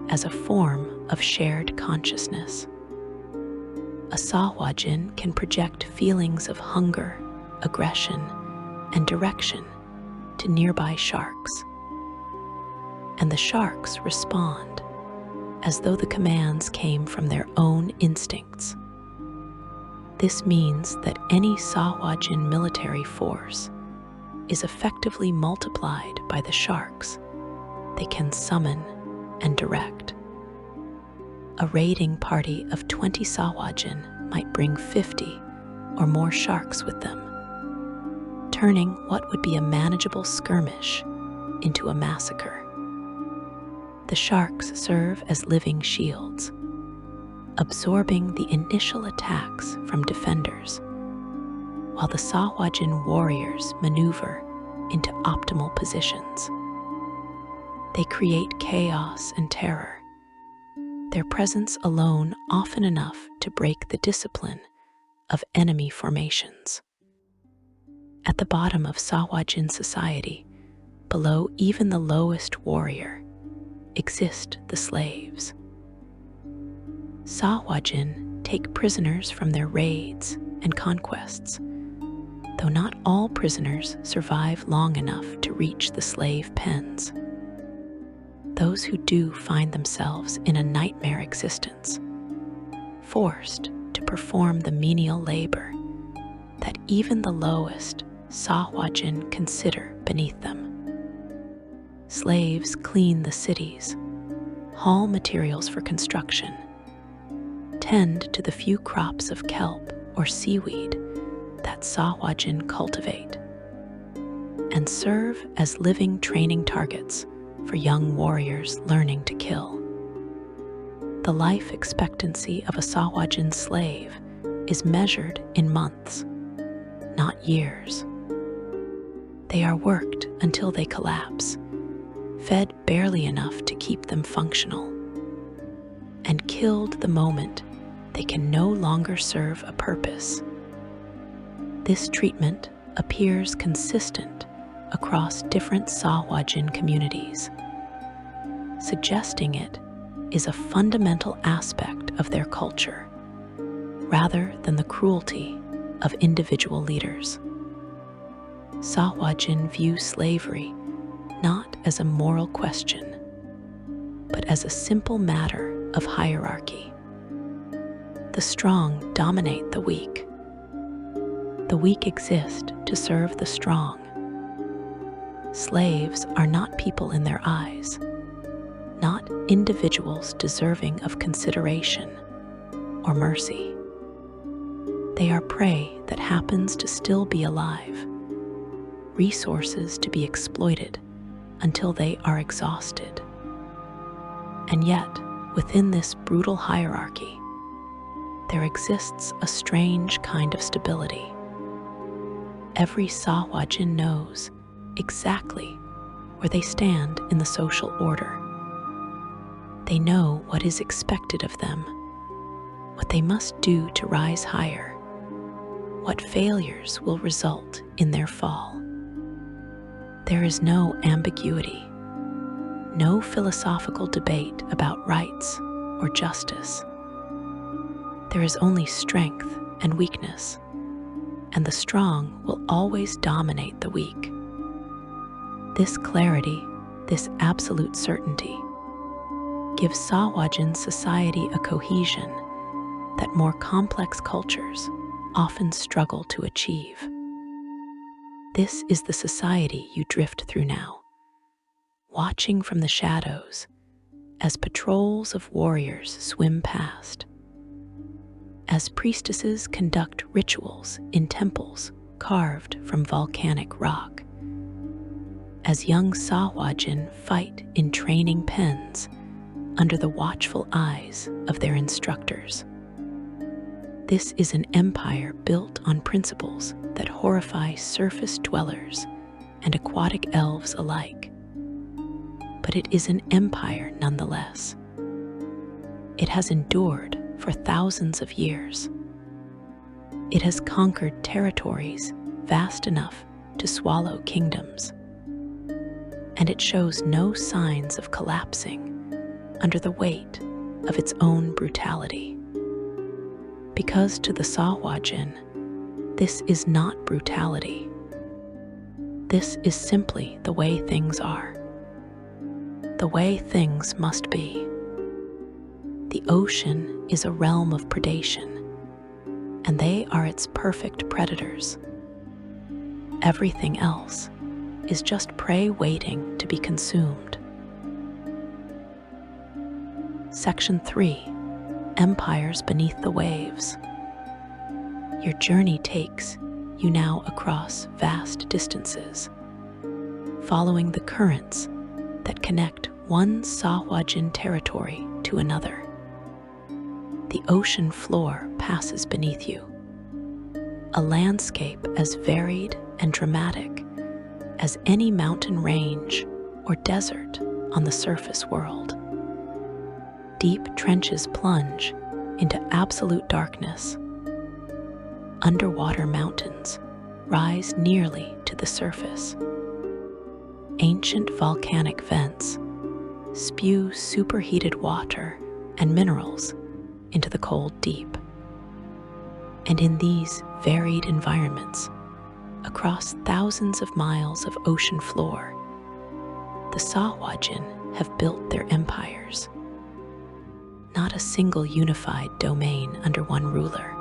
as a form of shared consciousness. A Sahuagin can project feelings of hunger, aggression, and direction to nearby sharks, and the sharks respond as though the commands came from their own instincts. This means that any Sahuagin military force is effectively multiplied by the sharks they can summon and direct. A raiding party of 20 Sahuagin might bring 50 or more sharks with them, turning what would be a manageable skirmish into a massacre. The sharks serve as living shields, absorbing the initial attacks from defenders, while the Sahuagin warriors maneuver into optimal positions. They create chaos and terror, their presence alone often enough to break the discipline of enemy formations. At the bottom of Sahuagin society, below even the lowest warrior, exist the slaves. Sahuagin take prisoners from their raids and conquests, though not all prisoners survive long enough to reach the slave pens. Those who do find themselves in a nightmare existence, forced to perform the menial labor that even the lowest Sahuagin consider beneath them. Slaves clean the cities, haul materials for construction, tend to the few crops of kelp or seaweed that Sahuagin cultivate, and serve as living training targets for young warriors learning to kill. The life expectancy of a Sahuagin slave is measured in months, not years. They are worked until they collapse, fed barely enough to keep them functional, and killed the moment they can no longer serve a purpose. This treatment appears consistent across different Sahuagin communities, suggesting it is a fundamental aspect of their culture, rather than the cruelty of individual leaders. Sahuagin view slavery not as a moral question, but as a simple matter of hierarchy. The strong dominate the weak. The weak exist to serve the strong. Slaves are not people in their eyes, not individuals deserving of consideration or mercy. They are prey that happens to still be alive, resources to be exploited until they are exhausted. And yet, within this brutal hierarchy, there exists a strange kind of stability. Every Sahuagin knows exactly where they stand in the social order. They know what is expected of them, what they must do to rise higher, what failures will result in their fall. There is no ambiguity, no philosophical debate about rights or justice. There is only strength and weakness, and the strong will always dominate the weak. This clarity, this absolute certainty, gives Sahuagin society a cohesion that more complex cultures often struggle to achieve. This is the society you drift through now, watching from the shadows as patrols of warriors swim past, as priestesses conduct rituals in temples carved from volcanic rock, as young Sahuagin fight in training pens under the watchful eyes of their instructors. This is an empire built on principles that horrify surface dwellers and aquatic elves alike. But it is an empire nonetheless. It has endured for thousands of years. It has conquered territories vast enough to swallow kingdoms. And it shows no signs of collapsing under the weight of its own brutality. Because to the Sahuagin, this is not brutality. This is simply the way things are, the way things must be. The ocean is a realm of predation, and they are its perfect predators. Everything else is just prey waiting to be consumed. Section 3. Empires Beneath the Waves. Your journey takes you now across vast distances, following the currents that connect one Sahuagin territory to another. The ocean floor passes beneath you, a landscape as varied and dramatic as any mountain range or desert on the surface world. Deep trenches plunge into absolute darkness. Underwater mountains rise nearly to the surface. Ancient volcanic vents spew superheated water and minerals into the cold deep. And in these varied environments, across thousands of miles of ocean floor, the Sahuagin have built their empires. Not a single unified domain under one ruler,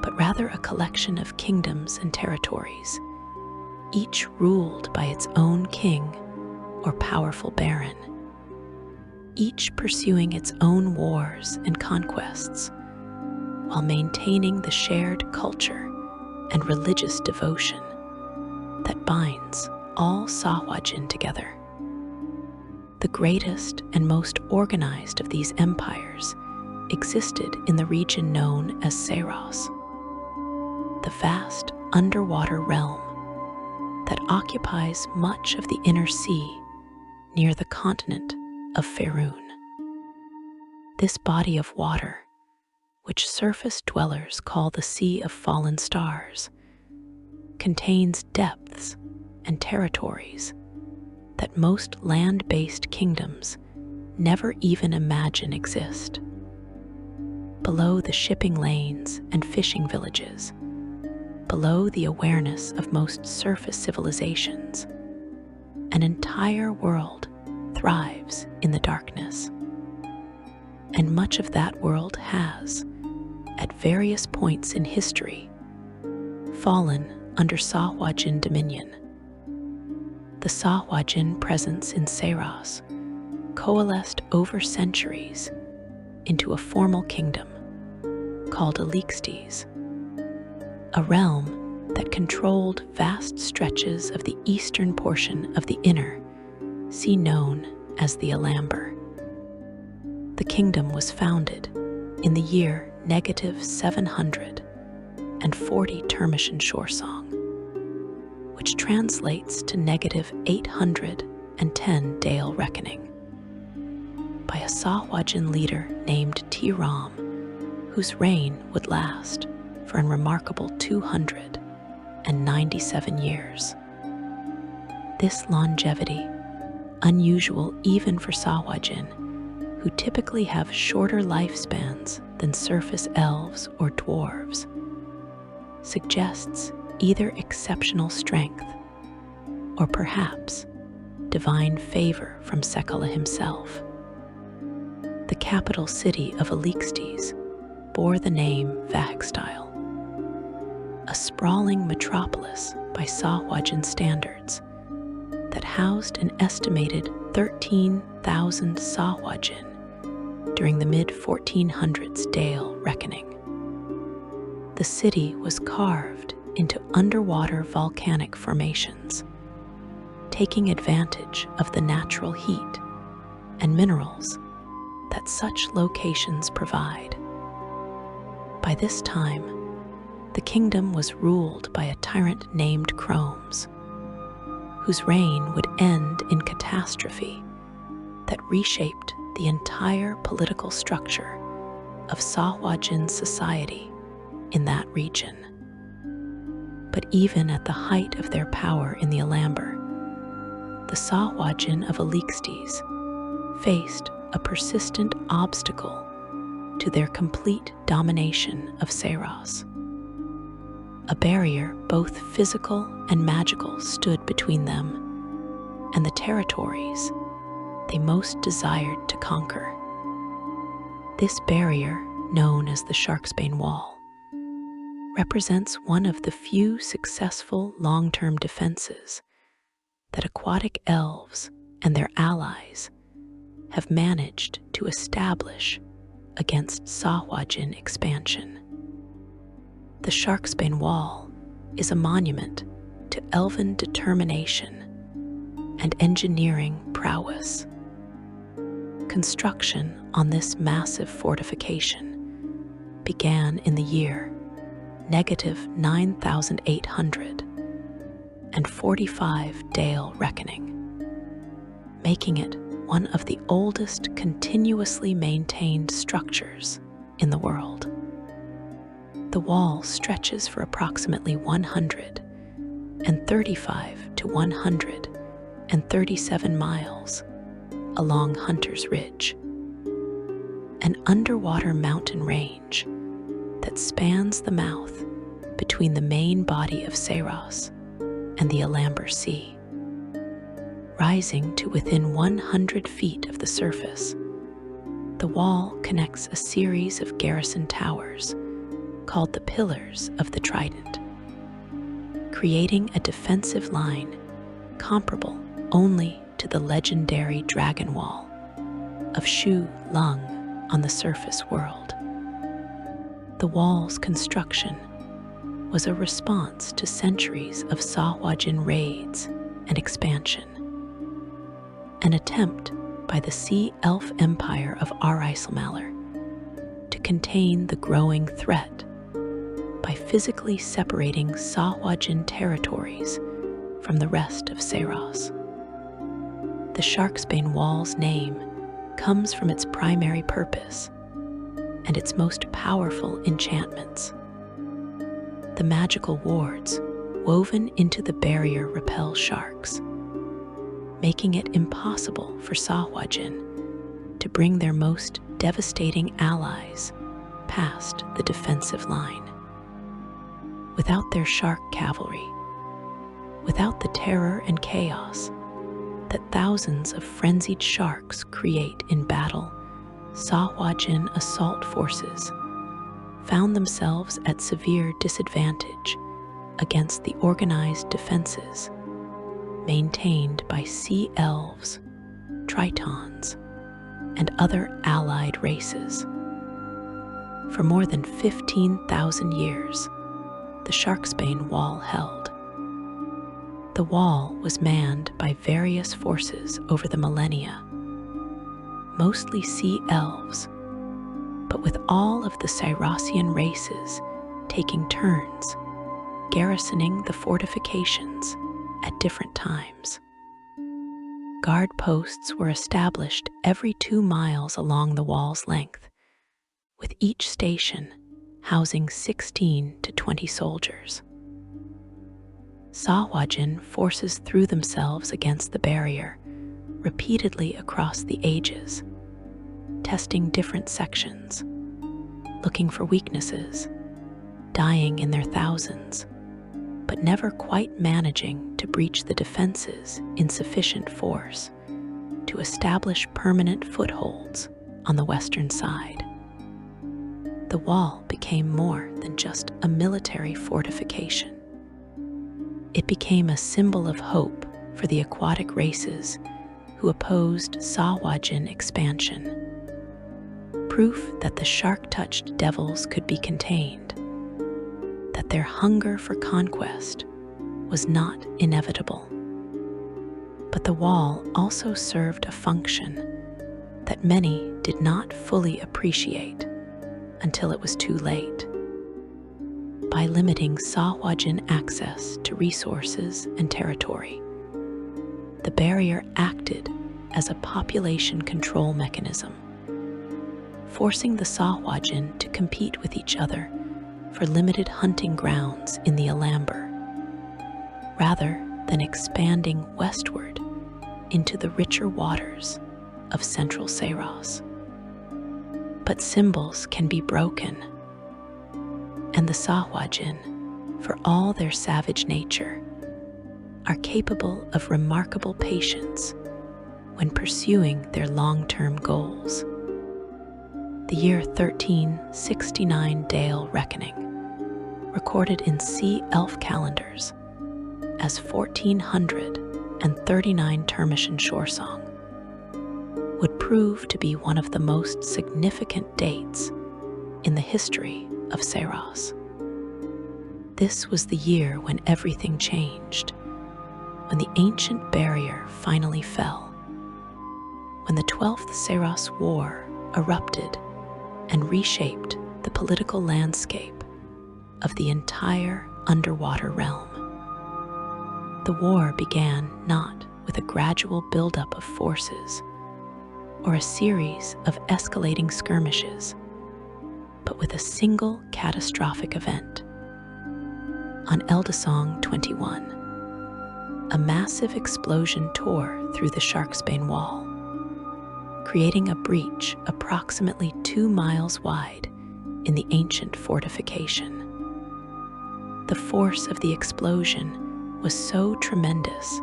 but rather a collection of kingdoms and territories, each ruled by its own king or powerful baron, each pursuing its own wars and conquests, while maintaining the shared culture and religious devotion that binds all Sahuagin together. The greatest and most organized of these empires existed in the region known as Saros, the vast underwater realm that occupies much of the inner sea near the continent of Faerun. This body of water, which surface dwellers call the Sea of Fallen Stars, contains depths and territories that most land-based kingdoms never even imagine exist. Below the shipping lanes and fishing villages, below the awareness of most surface civilizations, an entire world thrives in the darkness. And much of that world has, at various points in history, fallen under Sahuagin dominion. The Sahuagin presence in Saros coalesced over centuries into a formal kingdom called Elixtes, a realm that controlled vast stretches of the eastern portion of the inner sea known as the Alamber. The kingdom was founded in the year -740 Termitian Shore Song, which translates to -810 Dale Reckoning, by a Sahuagin leader named T-Ram, whose reign would last for a remarkable 297 years. This longevity, unusual even for Sahuagin, who typically have shorter lifespans than surface elves or dwarves, suggests either exceptional strength or perhaps divine favor from Sekala himself. The capital city of Elixtes bore the name Vahextile, a sprawling metropolis by Sahuagin standards that housed an estimated 13,000 Sahuagin during the mid-1400s Dale Reckoning. The city was carved into underwater volcanic formations, taking advantage of the natural heat and minerals that such locations provide. By this time, the kingdom was ruled by a tyrant named Chromes, whose reign would end in catastrophe that reshaped the entire political structure of Sahuagin society in that region. But even at the height of their power in the Alamber, the Sahuagin of Elixtes faced a persistent obstacle to their complete domination of Saros. A barrier, both physical and magical, stood between them and the territories they most desired to conquer. This barrier, known as the Sharksbane Wall, represents one of the few successful long-term defenses that aquatic elves and their allies have managed to establish against Sahuagin expansion. The Sharksbane Wall is a monument to elven determination and engineering prowess. Construction on this massive fortification began in the year -9845 Dale Reckoning, making it one of the oldest continuously maintained structures in the world. The wall stretches for approximately 135 to 137 miles along Hunter's Ridge, an underwater mountain range that spans the mouth between the main body of Saros and the Alamber Sea. Rising to within 100 feet of the surface, the wall connects a series of garrison towers called the Pillars of the Trident, creating a defensive line comparable only to the legendary Dragon Wall of Shu Lung on the surface world. The wall's construction was a response to centuries of Sahuagin raids and expansion, an attempt by the Sea Elf Empire of Ar-Isilmalir to contain the growing threat by physically separating Sahuagin territories from the rest of Saros. The Sharksbane Wall's name comes from its primary purpose and its most powerful enchantments. The magical wards woven into the barrier repel sharks, making it impossible for Sahuagin to bring their most devastating allies past the defensive line. Without their shark cavalry, without the terror and chaos that thousands of frenzied sharks create in battle, Sahuagin assault forces found themselves at severe disadvantage against the organized defenses maintained by sea elves, tritons, and other allied races. For more than 15,000 years, the Sharksbane Wall held. The wall was manned by various forces over the millennia, mostly sea elves, but with all of the Sahuagin races taking turns garrisoning the fortifications at different times. Guard posts were established every 2 miles along the wall's length, with each station housing 16 to 20 soldiers. Sahuagin forces threw themselves against the barrier repeatedly across the ages, testing different sections, looking for weaknesses, dying in their thousands, but never quite managing to breach the defenses in sufficient force to establish permanent footholds on the western side. The wall became more than just a military fortification. It became a symbol of hope for the aquatic races who opposed Sahuagin expansion. Proof that the shark-touched devils could be contained, that their hunger for conquest was not inevitable. But the wall also served a function that many did not fully appreciate until it was too late. By limiting Sahuagin access to resources and territory, the barrier acted as a population control mechanism, forcing the Sahuagin to compete with each other for limited hunting grounds in the Alamber, rather than expanding westward into the richer waters of central Saros. But symbols can be broken, and the Sahuagin, for all their savage nature, are capable of remarkable patience when pursuing their long-term goals. The year 1369 Dale Reckoning, recorded in sea elf calendars as 1439 Termitian Shore Song, would prove to be one of the most significant dates in the history of Saros. This was the year when everything changed, when the ancient barrier finally fell, when the 12th Saros War erupted and reshaped the political landscape of the entire underwater realm. The war began not with a gradual buildup of forces or a series of escalating skirmishes, but with a single catastrophic event. On Eldasong 21, a massive explosion tore through the Sharksbane Wall, creating a breach approximately 2 miles wide in the ancient fortification. The force of the explosion was so tremendous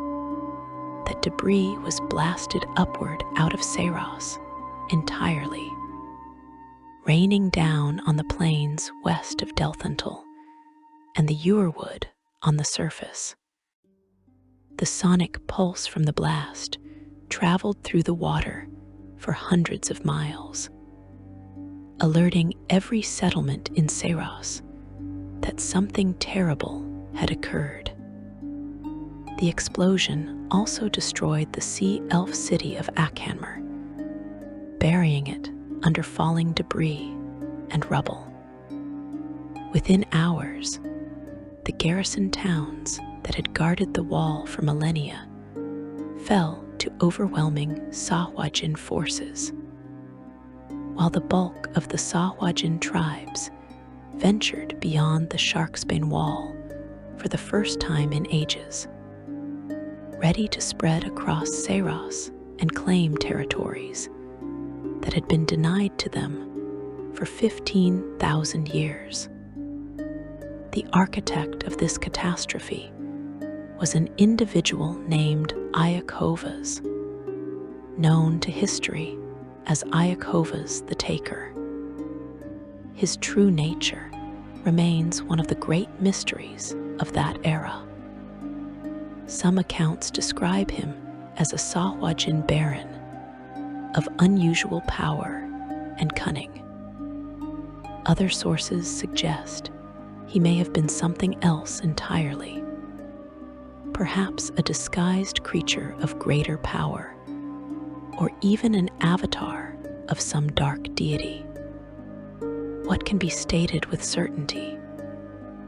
that debris was blasted upward out of Saros entirely, raining down on the plains west of Delthantal and the Ewerwood on the surface. The sonic pulse from the blast traveled through the water for hundreds of miles, alerting every settlement in Saros that something terrible had occurred. The explosion also destroyed the sea elf city of Akhanmer, burying it under falling debris and rubble. Within hours, the garrison towns that had guarded the wall for millennia fell to overwhelming Sahuagin forces, while the bulk of the Sahuagin tribes ventured beyond the Sharksbane Wall for the first time in ages, ready to spread across Saros and claim territories that had been denied to them for 15,000 years. The architect of this catastrophe was an individual named Iakovas, known to history as Iakovas the Taker. His true nature remains one of the great mysteries of that era. Some accounts describe him as a Sahuagin baron of unusual power and cunning. Other sources suggest he may have been something else entirely. Perhaps a disguised creature of greater power, or even an avatar of some dark deity. What can be stated with certainty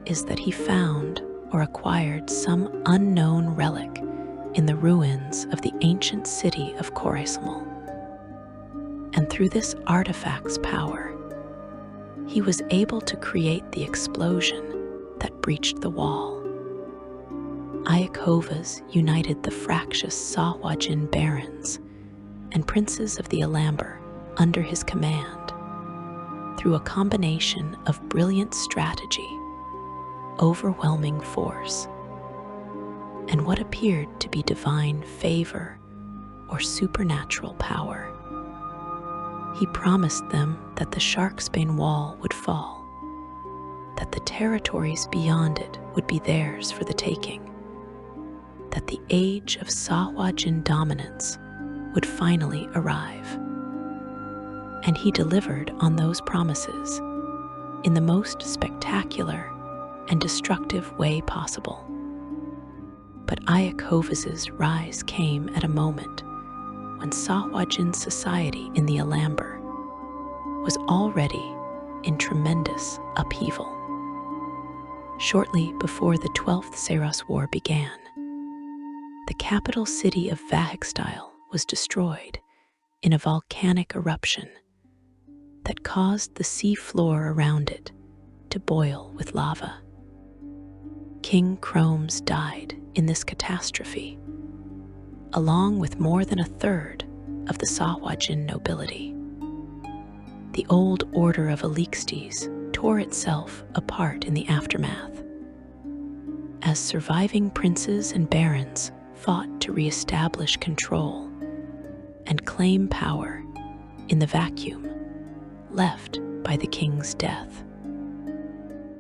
is that he found or acquired some unknown relic in the ruins of the ancient city of Khorasan. And through this artifact's power, he was able to create the explosion that breached the wall. Iakovas united the fractious Sahuagin barons and princes of the Alamber under his command through a combination of brilliant strategy, overwhelming force, and what appeared to be divine favor or supernatural power. He promised them that the Sharksbane Wall would fall, that the territories beyond it would be theirs for the taking, that the age of Sahuagin dominance would finally arrive. And he delivered on those promises in the most spectacular and destructive way possible. But Iakovas's rise came at a moment when Sahuagin society in the Alamber was already in tremendous upheaval. Shortly before the 12th Saros War began, the capital city of Vahagstyle was destroyed in a volcanic eruption that caused the sea floor around it to boil with lava. King Chromes died in this catastrophe, along with more than a third of the Sahuagin nobility. The old order of Alixtes tore itself apart in the aftermath, as surviving princes and barons fought to reestablish control and claim power in the vacuum left by the king's death.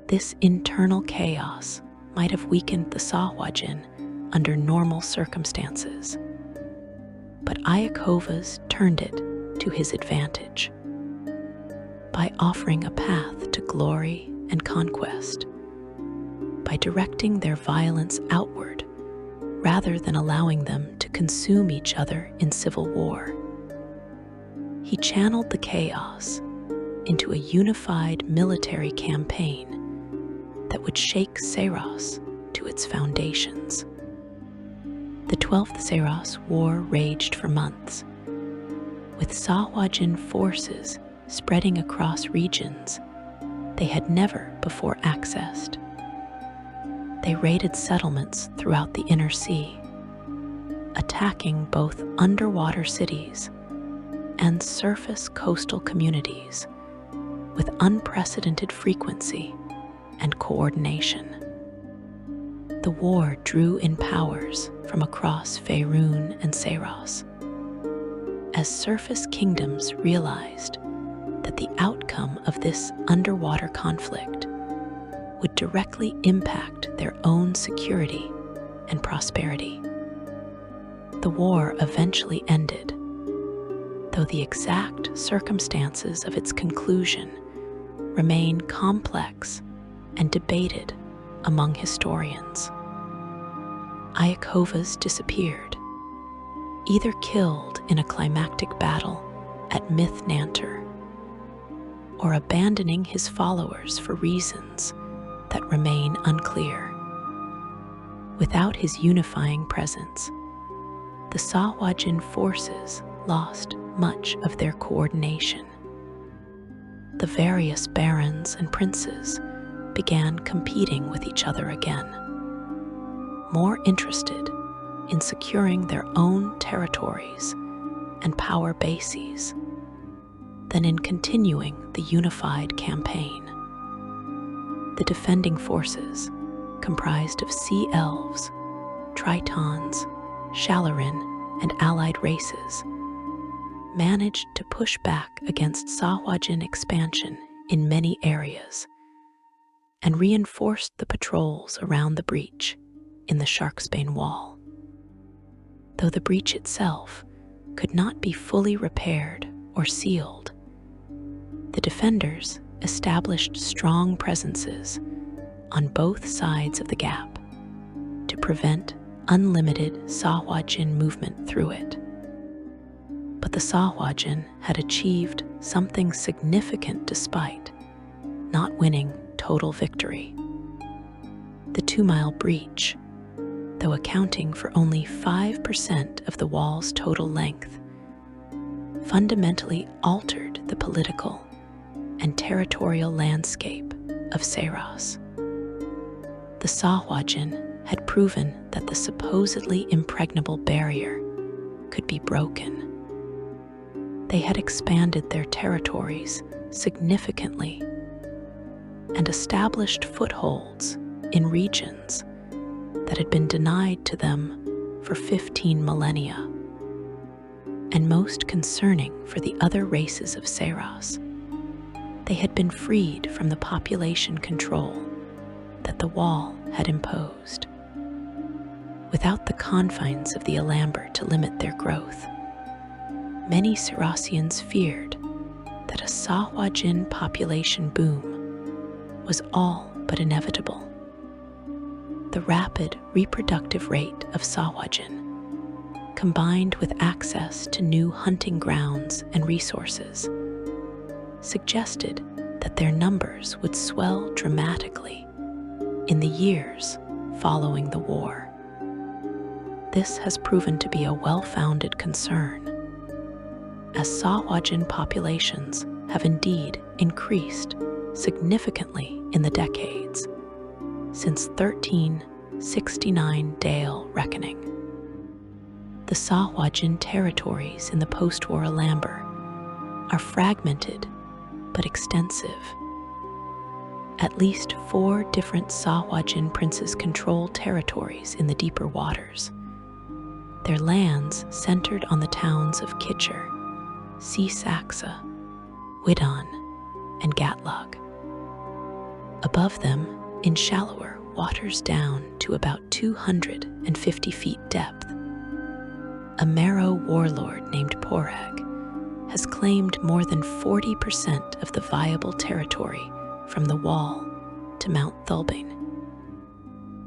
This internal chaos might have weakened the Sahuagin under normal circumstances, but Iakovas turned it to his advantage by offering a path to glory and conquest, by directing their violence outward rather than allowing them to consume each other in civil war. He channeled the chaos into a unified military campaign that would shake Saros to its foundations. The 12th Saros War raged for months, with Sahuagin forces spreading across regions they had never before accessed. They raided settlements throughout the Inner Sea, attacking both underwater cities and surface coastal communities with unprecedented frequency and coordination. The war drew in powers from across Faerun and Saros, as surface kingdoms realized that the outcome of this underwater conflict would directly impact their own security and prosperity. The war eventually ended, though the exact circumstances of its conclusion remain complex and debated among historians. Iakovas disappeared, either killed in a climactic battle at Myth Nanter, or abandoning his followers for reasons that remain unclear. Without his unifying presence, the Sahuagin forces lost much of their coordination. The various barons and princes began competing with each other again, more interested in securing their own territories and power bases than in continuing the unified campaign. The defending forces, comprised of sea elves, tritons, Shalarin, and allied races, managed to push back against Sahuagin expansion in many areas and reinforced the patrols around the breach in the Sharksbane Wall. Though the breach itself could not be fully repaired or sealed, the defenders established strong presences on both sides of the gap to prevent unlimited Sahuagin movement through it. But the Sahuagin had achieved something significant despite not winning total victory. The 2-mile breach, though accounting for only 5% of the wall's total length, fundamentally altered the political and territorial landscape of Seiras. The Sahuagin had proven that the supposedly impregnable barrier could be broken. They had expanded their territories significantly and established footholds in regions that had been denied to them for 15 millennia. And most concerning for the other races of Seiras, they had been freed from the population control that the wall had imposed. Without the confines of the Alamber to limit their growth, many Seirasians feared that a Sahuagin population boom was all but inevitable. The rapid reproductive rate of Sahuagin, combined with access to new hunting grounds and resources, suggested that their numbers would swell dramatically in the years following the war. This has proven to be a well-founded concern, as Sahuagin populations have indeed increased significantly in the decades since 1369 Dale reckoning. The Sahuagin territories in the post-war Alamber are fragmented but extensive. At least 4 different Sahuagin princes control territories in the deeper waters, their lands centered on the towns of Kitcher, Saxa, Widon, and Gatlug. Above them, in shallower waters down to about 250 feet depth, a Mero warlord named Porag has claimed more than 40% of the viable territory from the wall to Mount Thulbane,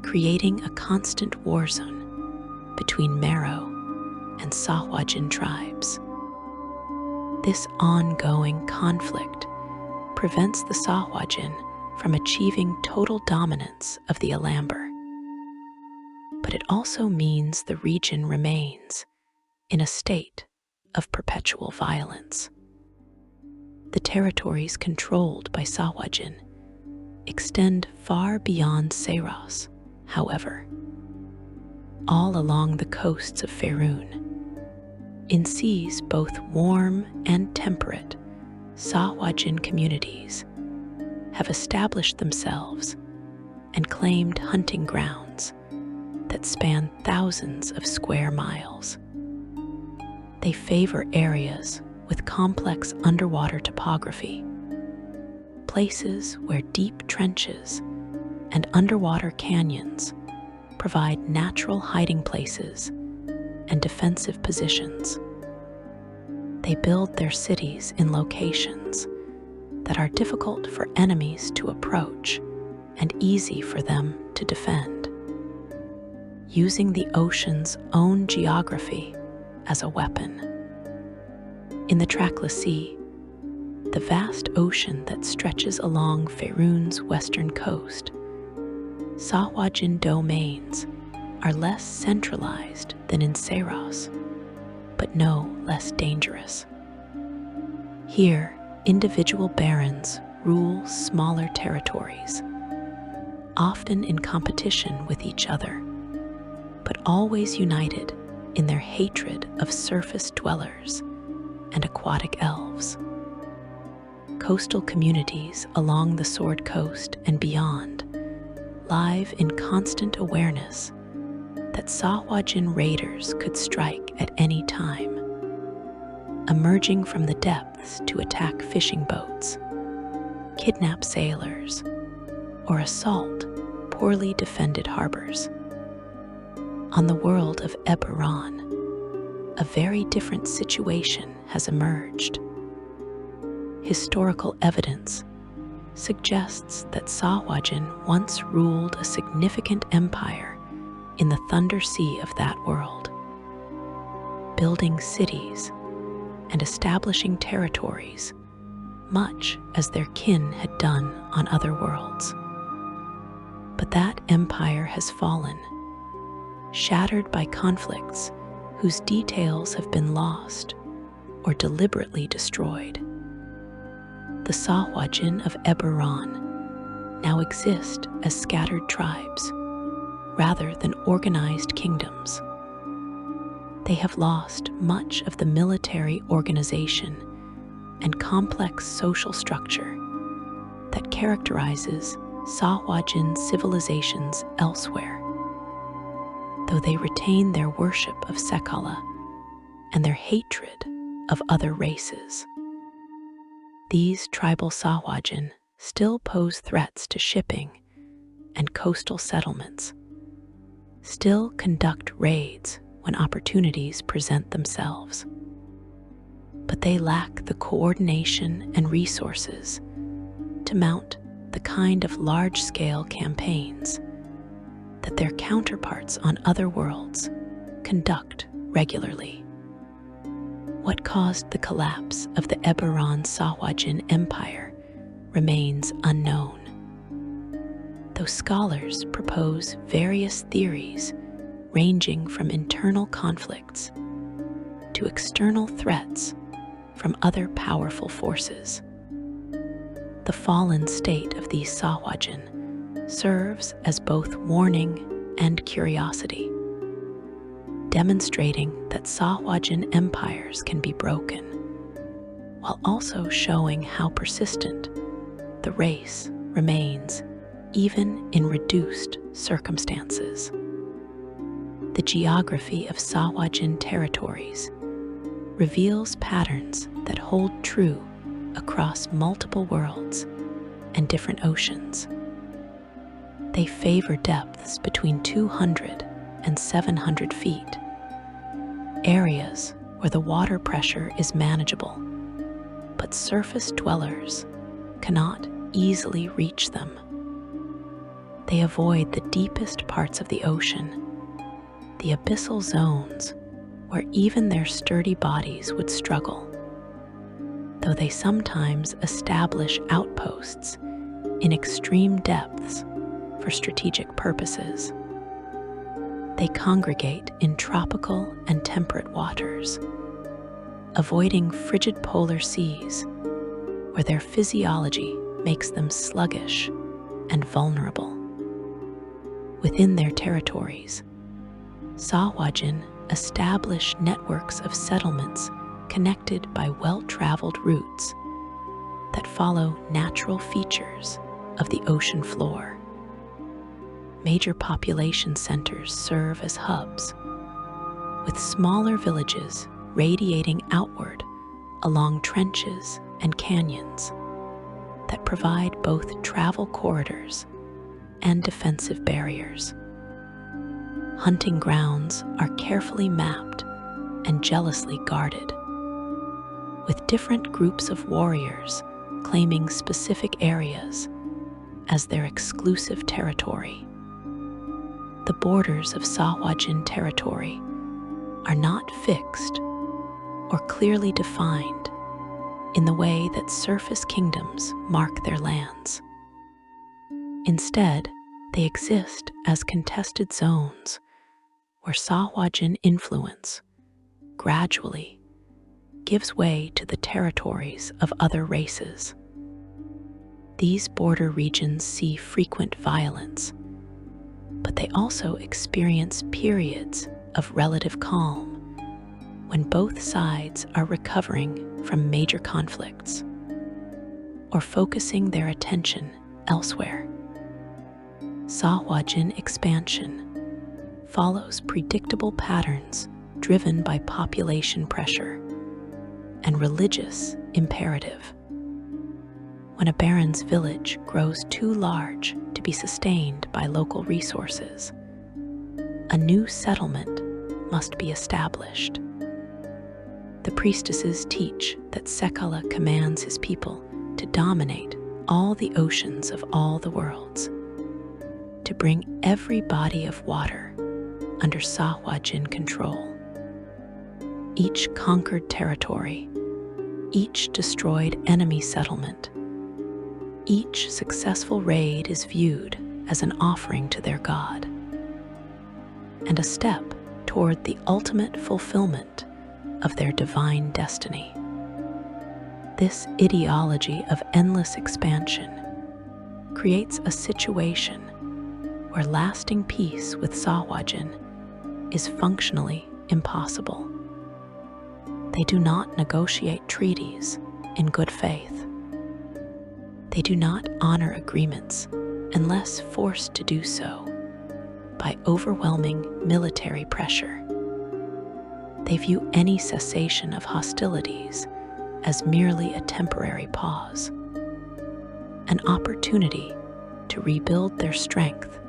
creating a constant war zone between Mero and Sahuagin tribes. This ongoing conflict prevents the Sahuagin from achieving total dominance of the Alamber. But it also means the region remains in a state of perpetual violence. The territories controlled by Sahuagin extend far beyond Seiras, however, all along the coasts of Faerun. In seas both warm and temperate, Sahuagin communities have established themselves and claimed hunting grounds that span thousands of square miles. They favor areas with complex underwater topography, places where deep trenches and underwater canyons provide natural hiding places and defensive positions. They build their cities in locations that are difficult for enemies to approach and easy for them to defend, using the ocean's own geography as a weapon. In the Trackless Sea, the vast ocean that stretches along Faerun's western coast, Sahuagin domains are less centralized than in Seiras, but no less dangerous. Here, individual barons rule smaller territories, often in competition with each other, but always united in their hatred of surface dwellers and aquatic elves. Coastal communities along the Sword Coast and beyond live in constant awareness that Sahuagin raiders could strike at any time, emerging from the depths to attack fishing boats, kidnap sailors, or assault poorly defended harbors. On the world of Eberron, a very different situation has emerged. Historical evidence suggests that Sahuagin once ruled a significant empire in the Thunder Sea of that world, building cities and establishing territories, much as their kin had done on other worlds. But that empire has fallen, shattered by conflicts whose details have been lost or deliberately destroyed. The Sahuagin of Eberron now exist as scattered tribes rather than organized kingdoms. They have lost much of the military organization and complex social structure that characterizes Sahuagin civilizations elsewhere, though they retain their worship of Sekala and their hatred of other races. These tribal Sahuagin still pose threats to shipping and coastal settlements, still conduct raids when opportunities present themselves. But they lack the coordination and resources to mount the kind of large-scale campaigns that their counterparts on other worlds conduct regularly. What caused the collapse of the Eberron Sahuagin Empire remains unknown, though scholars propose various theories ranging from internal conflicts to external threats from other powerful forces. The fallen state of these Sahuagin serves as both warning and curiosity, demonstrating that Sahuagin empires can be broken, while also showing how persistent the race remains even in reduced circumstances. The geography of Sahuagin territories reveals patterns that hold true across multiple worlds and different oceans. They favor depths between 200 and 700 feet, areas where the water pressure is manageable, but surface dwellers cannot easily reach them. They avoid the deepest parts of the ocean, the abyssal zones where even their sturdy bodies would struggle, though they sometimes establish outposts in extreme depths for strategic purposes. They congregate in tropical and temperate waters, avoiding frigid polar seas where their physiology makes them sluggish and vulnerable. Within their territories, Sahuagin establish networks of settlements connected by well-traveled routes that follow natural features of the ocean floor. Major population centers serve as hubs, with smaller villages radiating outward along trenches and canyons that provide both travel corridors and defensive barriers. Hunting grounds are carefully mapped and jealously guarded, with different groups of warriors claiming specific areas as their exclusive territory. The borders of Sahuagin territory are not fixed or clearly defined in the way that surface kingdoms mark their lands. Instead, they exist as contested zones where Sahuagin influence gradually gives way to the territories of other races. These border regions see frequent violence, but they also experience periods of relative calm when both sides are recovering from major conflicts or focusing their attention elsewhere. Sahuagin expansion follows predictable patterns driven by population pressure and religious imperative. When a baron's village grows too large to be sustained by local resources, a new settlement must be established. The priestesses teach that Sekala commands his people to dominate all the oceans of all the worlds, to bring every body of water under Sahuagin control. Each conquered territory, each destroyed enemy settlement, each successful raid is viewed as an offering to their god, and a step toward the ultimate fulfillment of their divine destiny. This ideology of endless expansion creates a situation where lasting peace with Sahuagin is functionally impossible. They do not negotiate treaties in good faith. They do not honor agreements unless forced to do so by overwhelming military pressure. They view any cessation of hostilities as merely a temporary pause, an opportunity to rebuild their strength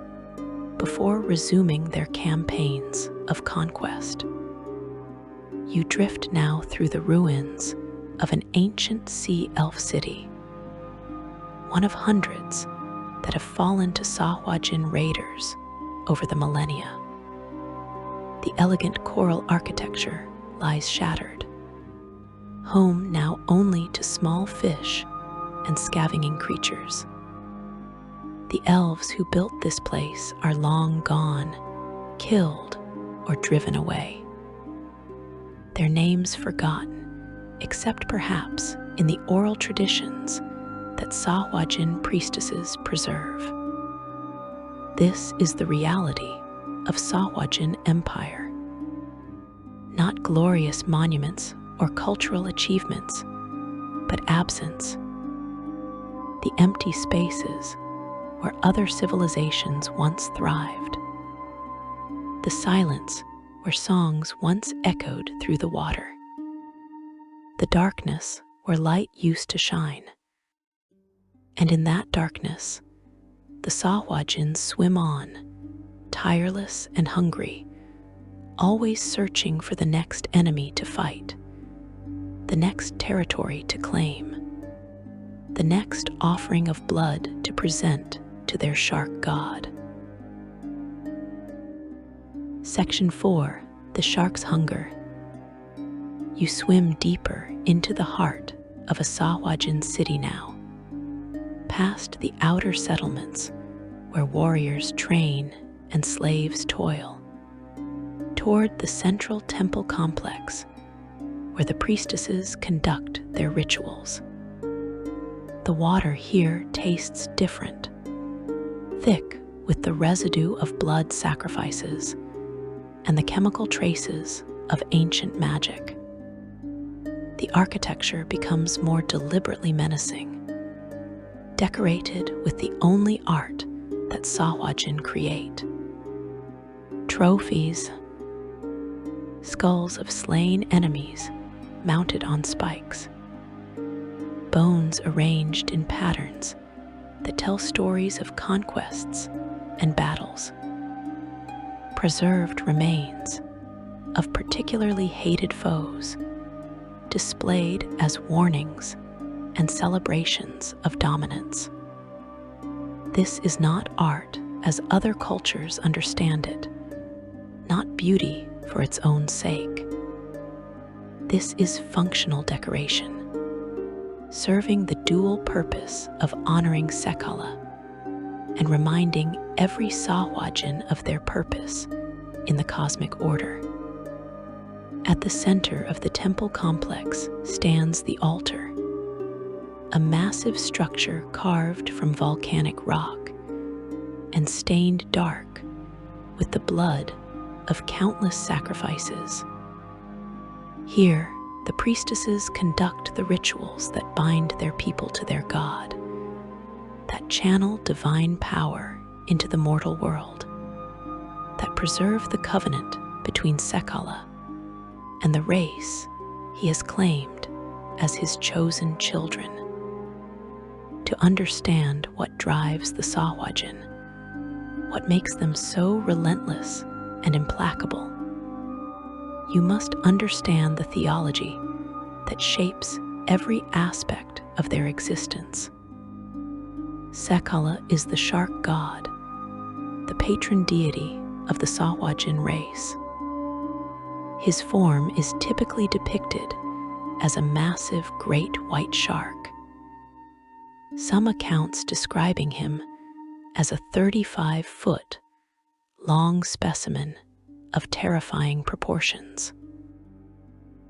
before resuming their campaigns of conquest. You drift now through the ruins of an ancient sea elf city, one of hundreds that have fallen to Sahuagin raiders over the millennia. The elegant coral architecture lies shattered, home now only to small fish and scavenging creatures. The elves who built this place are long gone, killed, or driven away. Their names forgotten, except perhaps in the oral traditions that Sahuagin priestesses preserve. This is the reality of Sahuagin Empire. Not glorious monuments or cultural achievements, but absence. The empty spaces where other civilizations once thrived. The silence where songs once echoed through the water. The darkness where light used to shine. And in that darkness, the Sahuagins swim on, tireless and hungry, always searching for the next enemy to fight, the next territory to claim, the next offering of blood to present to their shark god. Section 4, The Shark's Hunger. You swim deeper into the heart of a Sahuagin city now, past the outer settlements where warriors train and slaves toil, toward the central temple complex where the priestesses conduct their rituals. The water here tastes different, thick with the residue of blood sacrifices and the chemical traces of ancient magic. The architecture becomes more deliberately menacing, decorated with the only art that Sahuagin create. Trophies, skulls of slain enemies mounted on spikes, bones arranged in patterns that tell stories of conquests and battles. Preserved remains of particularly hated foes, displayed as warnings and celebrations of dominance. This is not art as other cultures understand it, not beauty for its own sake. This is functional decoration, serving the dual purpose of honoring Sekala and reminding every Sahuagin of their purpose in the cosmic order. At the center of the temple complex stands the altar, a massive structure carved from volcanic rock and stained dark with the blood of countless sacrifices. Here, the priestesses conduct the rituals that bind their people to their god, that channel divine power into the mortal world, that preserve the covenant between Sekala and the race he has claimed as his chosen children. To understand what drives the Sahuagin, what makes them so relentless and implacable, you must understand the theology that shapes every aspect of their existence. Sekala is the shark god, the patron deity of the Sahuagin race. His form is typically depicted as a massive great white shark. Some accounts describing him as a 35-foot long specimen of terrifying proportions.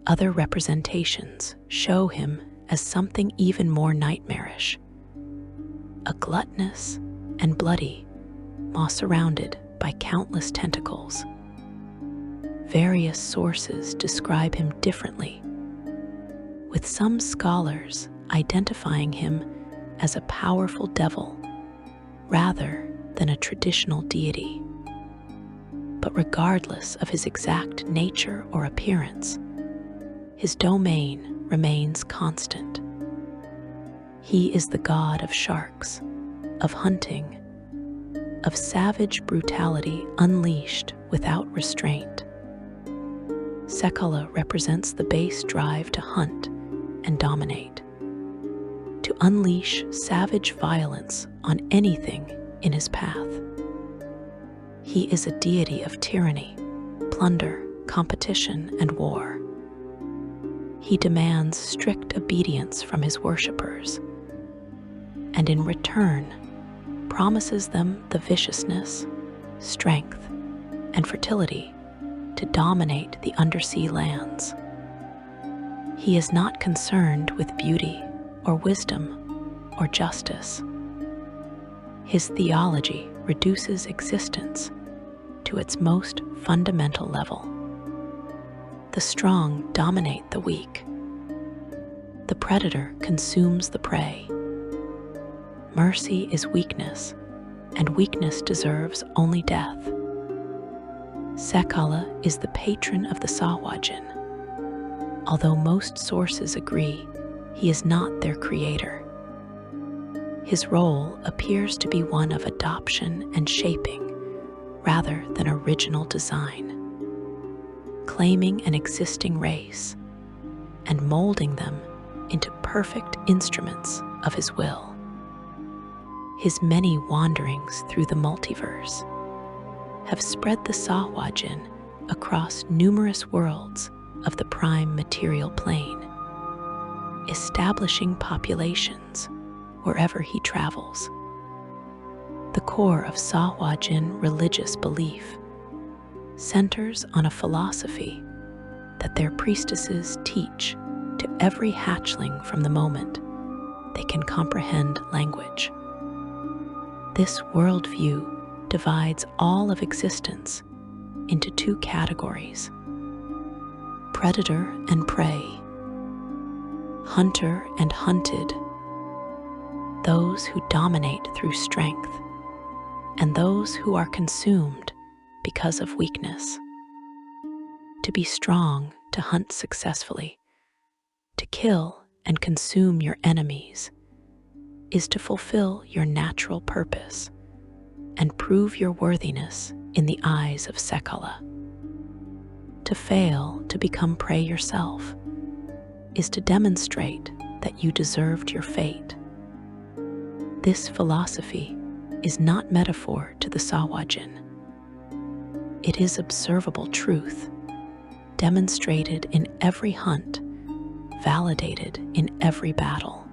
Other representations show him as something even more nightmarish, a gluttonous and bloody maw surrounded by countless tentacles. Various sources describe him differently, with some scholars identifying him as a powerful devil rather than a traditional deity. But regardless of his exact nature or appearance, his domain remains constant. He is the god of sharks, of hunting, of savage brutality unleashed without restraint. Sekala represents the base drive to hunt and dominate, to unleash savage violence on anything in his path. He is a deity of tyranny, plunder, competition, and war. He demands strict obedience from his worshippers, and in return promises them the viciousness, strength, and fertility to dominate the undersea lands. He is not concerned with beauty or wisdom or justice. His theology reduces existence to its most fundamental level. The strong dominate the weak. The predator consumes the prey. Mercy is weakness, and weakness deserves only death. Sekala is the patron of the Sahuagin. Although most sources agree he is not their creator, his role appears to be one of adoption and shaping rather than original design, claiming an existing race and molding them into perfect instruments of his will. His many wanderings through the multiverse have spread the Sahuagin across numerous worlds of the prime material plane, establishing populations wherever he travels. The core of Sahuagin religious belief centers on a philosophy that their priestesses teach to every hatchling from the moment they can comprehend language. This worldview divides all of existence into two categories: predator and prey, hunter and hunted, those who dominate through strength, and those who are consumed because of weakness. To be strong, to hunt successfully, to kill and consume your enemies, is to fulfill your natural purpose and prove your worthiness in the eyes of Sekala. To fail to become prey yourself is to demonstrate that you deserved your fate. This philosophy is not metaphor to the Sahuagin. It is observable truth, demonstrated in every hunt, validated in every battle.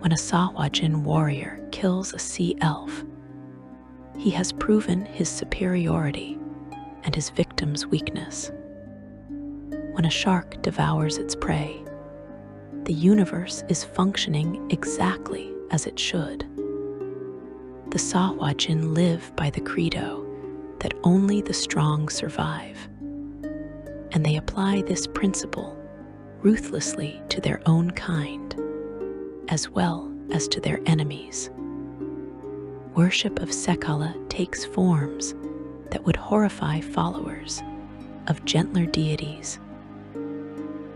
When a Sahuagin warrior kills a sea elf, he has proven his superiority and his victim's weakness. When a shark devours its prey, the universe is functioning exactly as it should. The Sahuagin live by the credo that only the strong survive, and they apply this principle ruthlessly to their own kind, as well as to their enemies. Worship of Sekala takes forms that would horrify followers of gentler deities.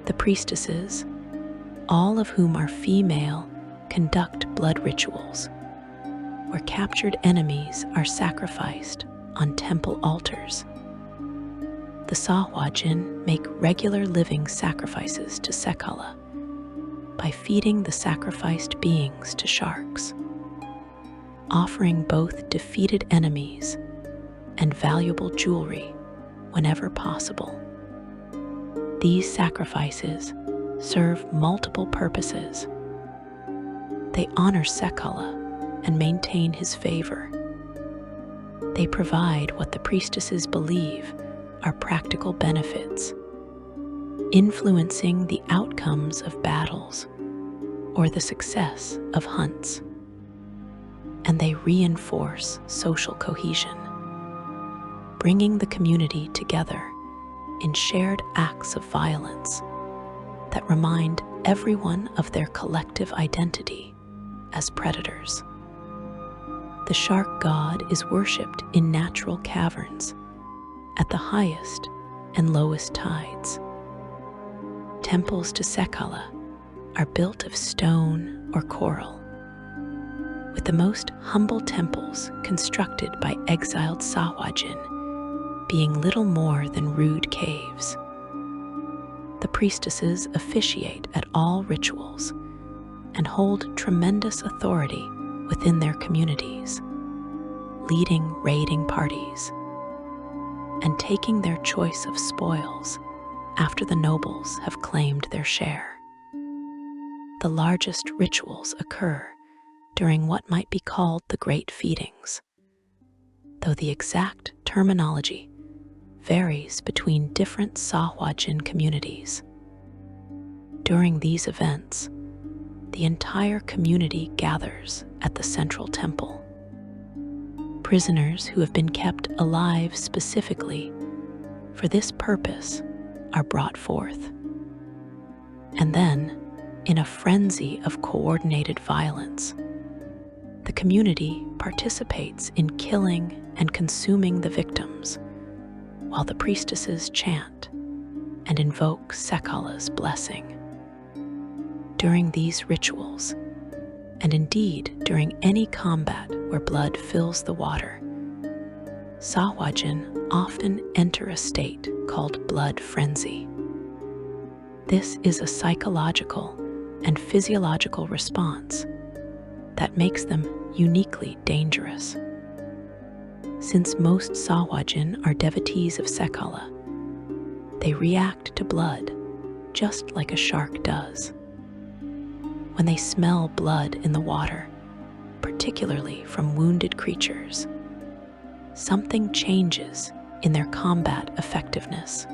The priestesses, all of whom are female, conduct blood rituals, where captured enemies are sacrificed on temple altars. The Sahuagin make regular living sacrifices to Sekala by feeding the sacrificed beings to sharks. offering both defeated enemies and valuable jewelry whenever possible. These sacrifices serve multiple purposes. They honor Sekala and maintain his favor. They provide what the priestesses believe are practical benefits, influencing the outcomes of battles or the success of hunts. And they reinforce social cohesion, bringing the community together in shared acts of violence that remind everyone of their collective identity as predators. The shark god is worshipped in natural caverns at the highest and lowest tides. Temples to Sekala are built of stone or coral, with the most humble temples constructed by exiled Sahuagin being little more than rude caves. The priestesses officiate at all rituals and hold tremendous authority within their communities, leading raiding parties and taking their choice of spoils after the nobles have claimed their share. The largest rituals occur during what might be called the Great Feedings, though the exact terminology varies between different Sahuagin communities. During these events, the entire community gathers at the central temple. Prisoners who have been kept alive specifically for this purpose are brought forth. And then, in a frenzy of coordinated violence, the community participates in killing and consuming the victims, while the priestesses chant and invoke Sekala's blessing. During these rituals, and indeed during any combat where blood fills the water, Sahuagin often enter a state called blood frenzy. This is a psychological and physiological response that makes them uniquely dangerous. Since most Sahuagin are devotees of Sekala, they react to blood just like a shark does. When they smell blood in the water, particularly from wounded creatures, something changes in their combat effectiveness.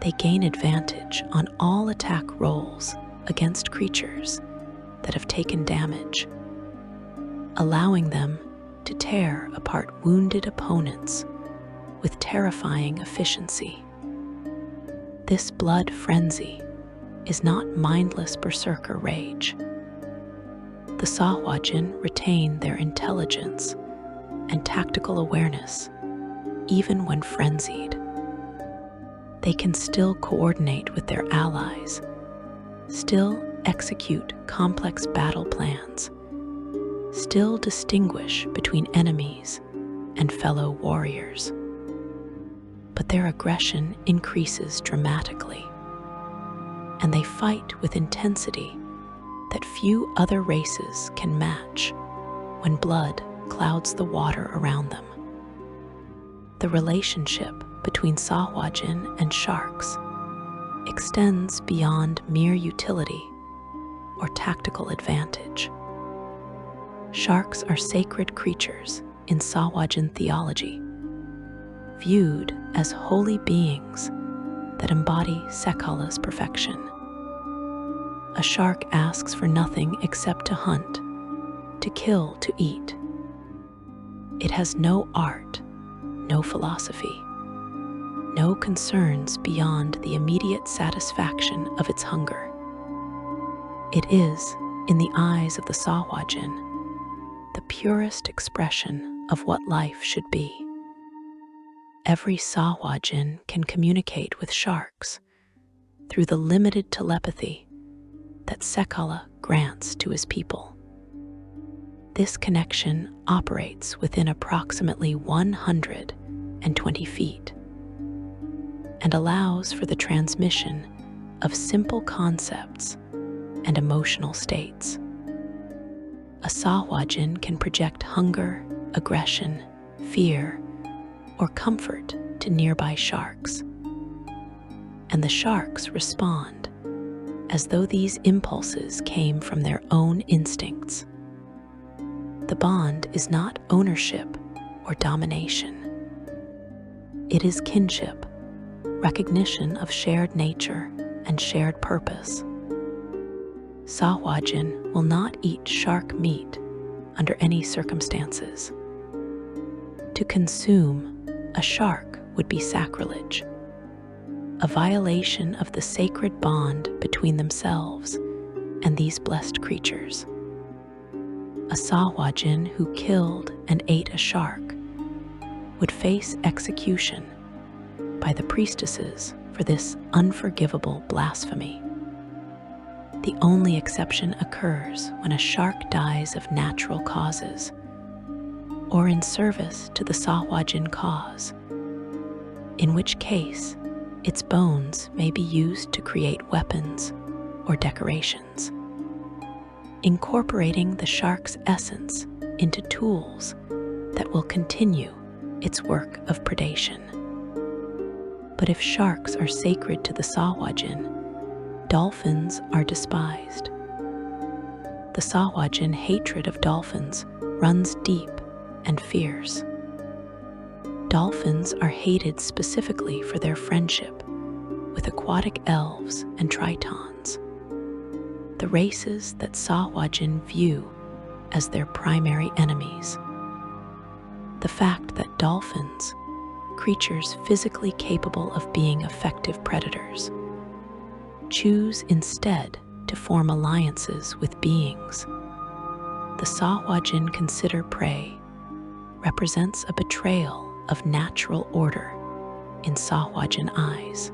They gain advantage on all attack rolls against creatures that have taken damage, allowing them to tear apart wounded opponents with terrifying efficiency. This blood frenzy is not mindless berserker rage. The Sahuagin retain their intelligence and tactical awareness even when frenzied. They can still coordinate with their allies, still execute complex battle plans, still distinguish between enemies and fellow warriors. But their aggression increases dramatically, and they fight with intensity that few other races can match when blood clouds the water around them. The relationship between Sahuagin and sharks extends beyond mere utility or tactical advantage. Sharks are sacred creatures in Sahuagin theology, viewed as holy beings that embody Sekala's perfection. A shark asks for nothing except to hunt, to kill, to eat. It has no art, no philosophy, no concerns beyond the immediate satisfaction of its hunger. It is, in the eyes of the Sahuagin, the purest expression of what life should be. Every Sahuagin can communicate with sharks through the limited telepathy that Sekala grants to his people. This connection operates within approximately 120 feet and allows for the transmission of simple concepts and emotional states. A Sahuagin can project hunger, aggression, fear, or comfort to nearby sharks. And the sharks respond as though these impulses came from their own instincts. The bond is not ownership or domination. It is kinship, recognition of shared nature and shared purpose. Sahuagin will not eat shark meat under any circumstances. To consume a shark would be sacrilege, a violation of the sacred bond between themselves and these blessed creatures. A Sahuagin who killed and ate a shark would face execution by the priestesses for this unforgivable blasphemy. The only exception occurs when a shark dies of natural causes or in service to the Sahuagin cause, in which case its bones may be used to create weapons or decorations. Incorporating the shark's essence into tools that will continue its work of predation. But if sharks are sacred to the Sahuagin, dolphins are despised. The Sahuagin hatred of dolphins runs deep and fierce. Dolphins are hated specifically for their friendship with aquatic elves and tritons, the races that Sahuagin view as their primary enemies. The fact that dolphins, creatures physically capable of being effective predators, choose instead to form alliances with beings the Sahuagin consider prey represents a betrayal of natural order in Sahuagin eyes.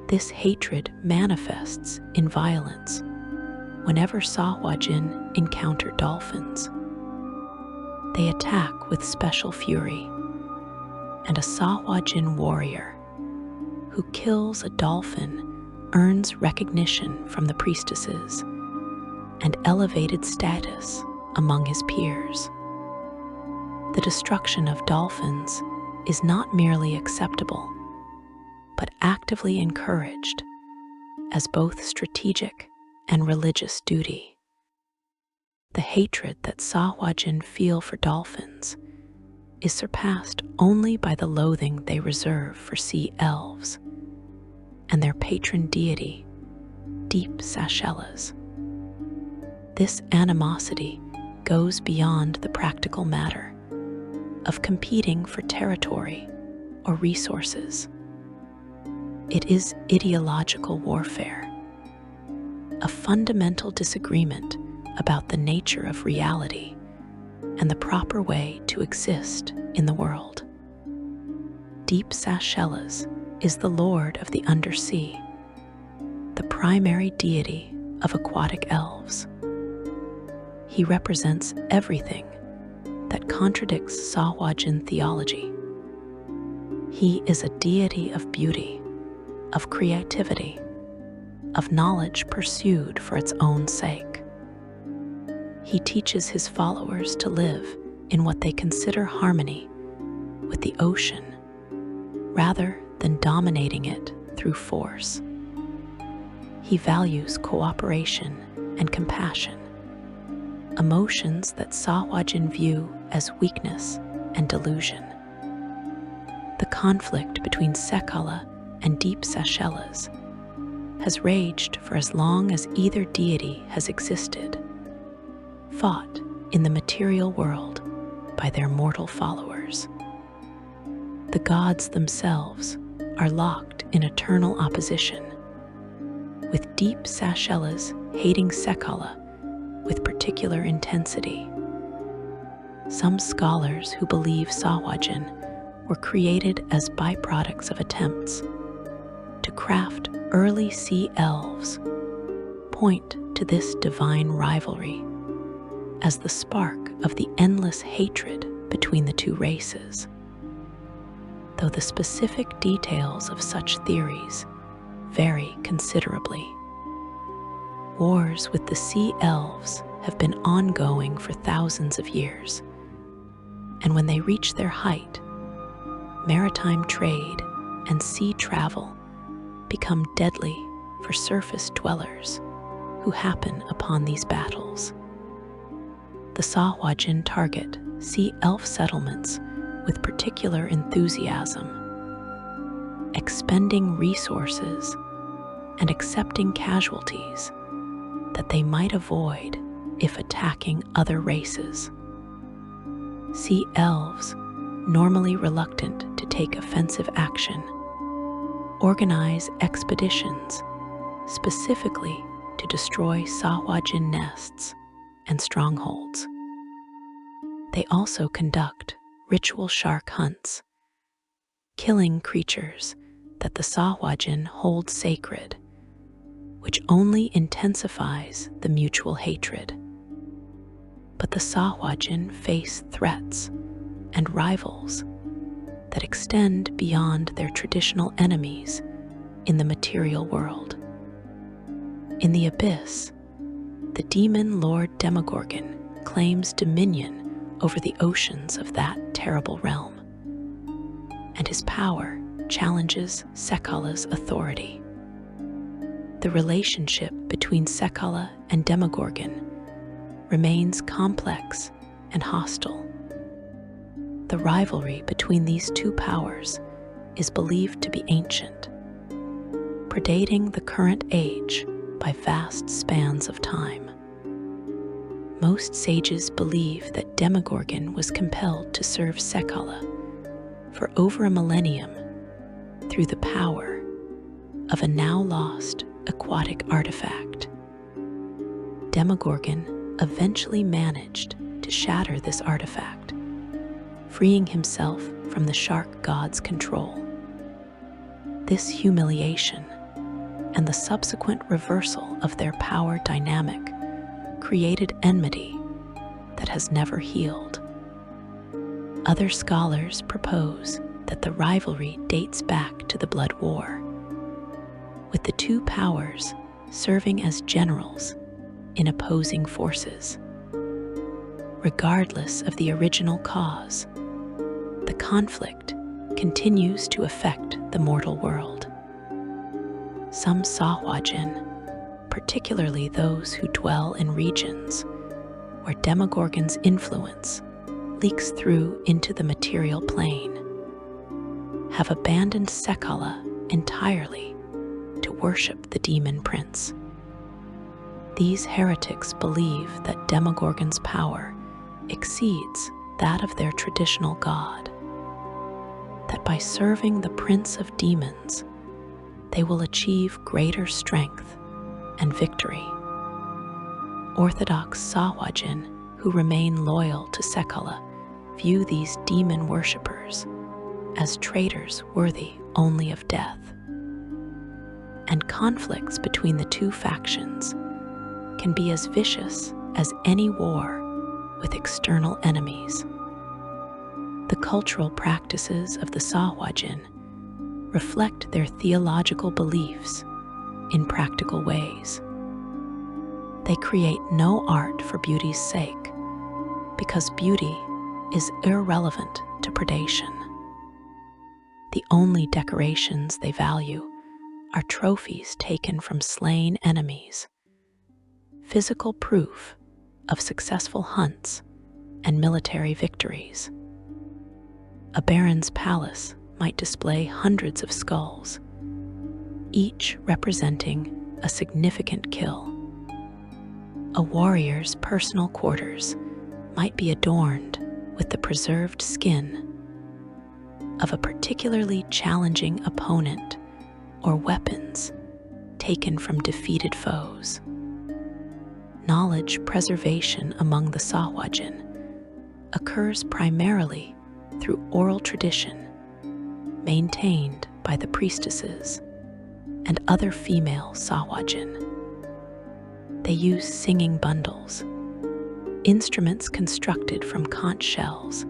This hatred manifests in violence whenever Sahuagin encounter dolphins. They attack with special fury, and a Sahuagin warrior who kills a dolphin earns recognition from the priestesses and elevated status among his peers. The destruction of dolphins is not merely acceptable, but actively encouraged as both strategic and religious duty. The hatred that Sahuagin feel for dolphins is surpassed only by the loathing they reserve for sea elves and their patron deity, deep Seychelles. This animosity goes beyond the practical matter of competing for territory or resources. It is ideological warfare, a fundamental disagreement about the nature of reality and the proper way to exist in the world. Deep Seychelles is the lord of the undersea, the primary deity of aquatic elves. He represents everything that contradicts Sahuagin theology. He is a deity of beauty, of creativity, of knowledge pursued for its own sake. He teaches his followers to live in what they consider harmony with the ocean, rather than dominating it through force. He values cooperation and compassion, emotions that Sahuagin view as weakness and delusion. The conflict between Sekala and Deep Seychelles has raged for as long as either deity has existed, fought in the material world by their mortal followers. The gods themselves are locked in eternal opposition, with Deep Seychelles hating Sekala with particular intensity. Some scholars who believe Sahuagin were created as byproducts of attempts to craft early sea elves point to this divine rivalry as the spark of the endless hatred between the two races. Though the specific details of such theories vary considerably. Wars with the sea elves have been ongoing for thousands of years, and when they reach their height, maritime trade and sea travel become deadly for surface dwellers who happen upon these battles. The Sahuagin target sea elf settlements with particular enthusiasm, expending resources and accepting casualties that they might avoid if attacking other races. Sea elves, normally reluctant to take offensive action, organize expeditions specifically to destroy Sahuagin nests and strongholds. They also conduct ritual shark hunts, killing creatures that the Sahuagin hold sacred, which only intensifies the mutual hatred. But the Sahuagin face threats and rivals that extend beyond their traditional enemies in the material world. In the abyss, the demon lord Demogorgon claims dominion over the oceans of that terrible realm, and his power challenges Sekala's authority. The relationship between Sekala and Demogorgon remains complex and hostile. The rivalry between these two powers is believed to be ancient, predating the current age by vast spans of time. Most sages believe that Demogorgon was compelled to serve Sekala for over a millennium through the power of a now lost aquatic artifact. Demogorgon eventually managed to shatter this artifact, freeing himself from the shark god's control. This humiliation and the subsequent reversal of their power dynamic created enmity that has never healed. Other scholars propose that the rivalry dates back to the Blood War, with the two powers serving as generals in opposing forces. Regardless of the original cause, the conflict continues to affect the mortal world. Some Sahuagin, particularly those who dwell in regions where Demogorgon's influence leaks through into the material plane, have abandoned Sekala entirely to worship the demon prince. These heretics believe that Demogorgon's power exceeds that of their traditional god, that by serving the prince of demons, they will achieve greater strength and victory. Orthodox Sahuagin who remain loyal to Sekala view these demon worshippers as traitors worthy only of death. And conflicts between the two factions can be as vicious as any war with external enemies. The cultural practices of the Sahuagin reflect their theological beliefs in practical ways. They create no art for beauty's sake, because beauty is irrelevant to predation. The only decorations they value are trophies taken from slain enemies, physical proof of successful hunts and military victories. Eberron's palace might display hundreds of skulls, each representing a significant kill. A warrior's personal quarters might be adorned with the preserved skin of a particularly challenging opponent or weapons taken from defeated foes. Knowledge preservation among the Sahuagin occurs primarily through oral tradition maintained by the priestesses and other female Sahuagin. They use singing bundles, instruments constructed from conch shells,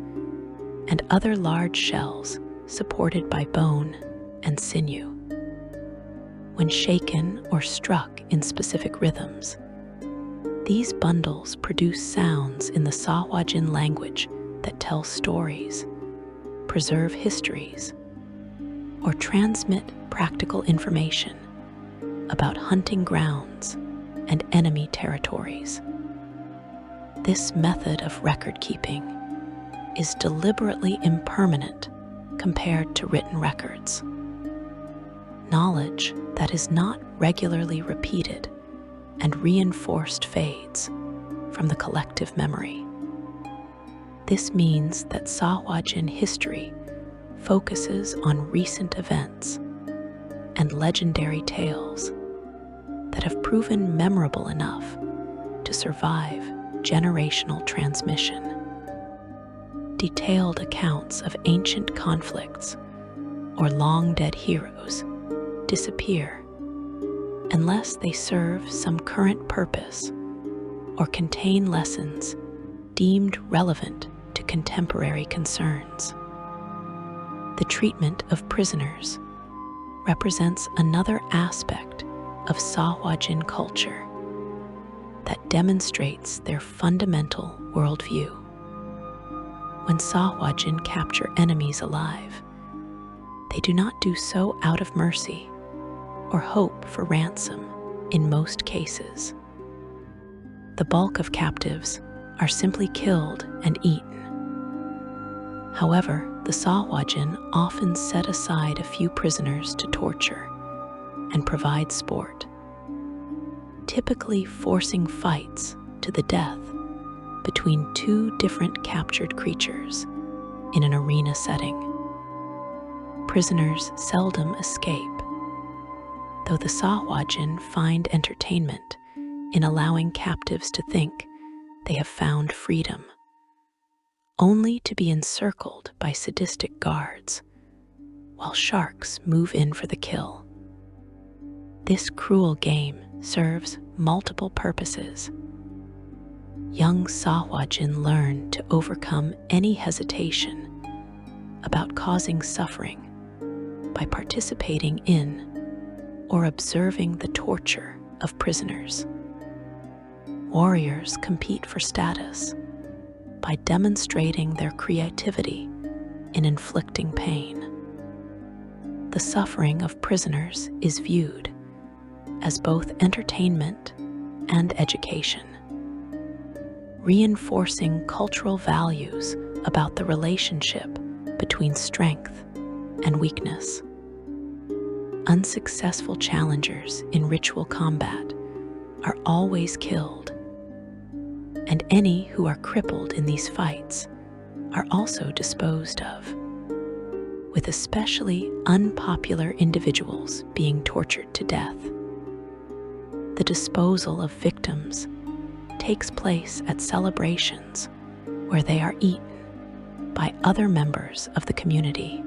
and other large shells supported by bone and sinew. When shaken or struck in specific rhythms, These bundles produce sounds in the Sahuagin language that tell stories, preserve histories, or transmit practical information about hunting grounds and enemy territories. This method of record keeping is deliberately impermanent compared to written records. Knowledge that is not regularly repeated and reinforced fades from the collective memory. This means that Sahuagin history focuses on recent events and legendary tales that have proven memorable enough to survive generational transmission. Detailed accounts of ancient conflicts or long-dead heroes disappear unless they serve some current purpose or contain lessons deemed relevant to contemporary concerns. The treatment of prisoners represents another aspect of Sahuagin culture that demonstrates their fundamental worldview. When Sahuagin capture enemies alive, they do not do so out of mercy or hope for ransom in most cases. The bulk of captives are simply killed and eaten. However, the Sahuagin often set aside a few prisoners to torture and provide sport, typically forcing fights to the death between two different captured creatures in an arena setting. Prisoners seldom escape, though the Sahuagin find entertainment in allowing captives to think they have found freedom, only to be encircled by sadistic guards while sharks move in for the kill. This cruel game serves multiple purposes. Young Sahuagin learn to overcome any hesitation about causing suffering by participating in or observing the torture of prisoners. Warriors compete for status by demonstrating their creativity in inflicting pain. The suffering of prisoners is viewed as both entertainment and education, reinforcing cultural values about the relationship between strength and weakness. Unsuccessful challengers in ritual combat are always killed, and any who are crippled in these fights are also disposed of, with especially unpopular individuals being tortured to death. The disposal of victims takes place at celebrations where they are eaten by other members of the community.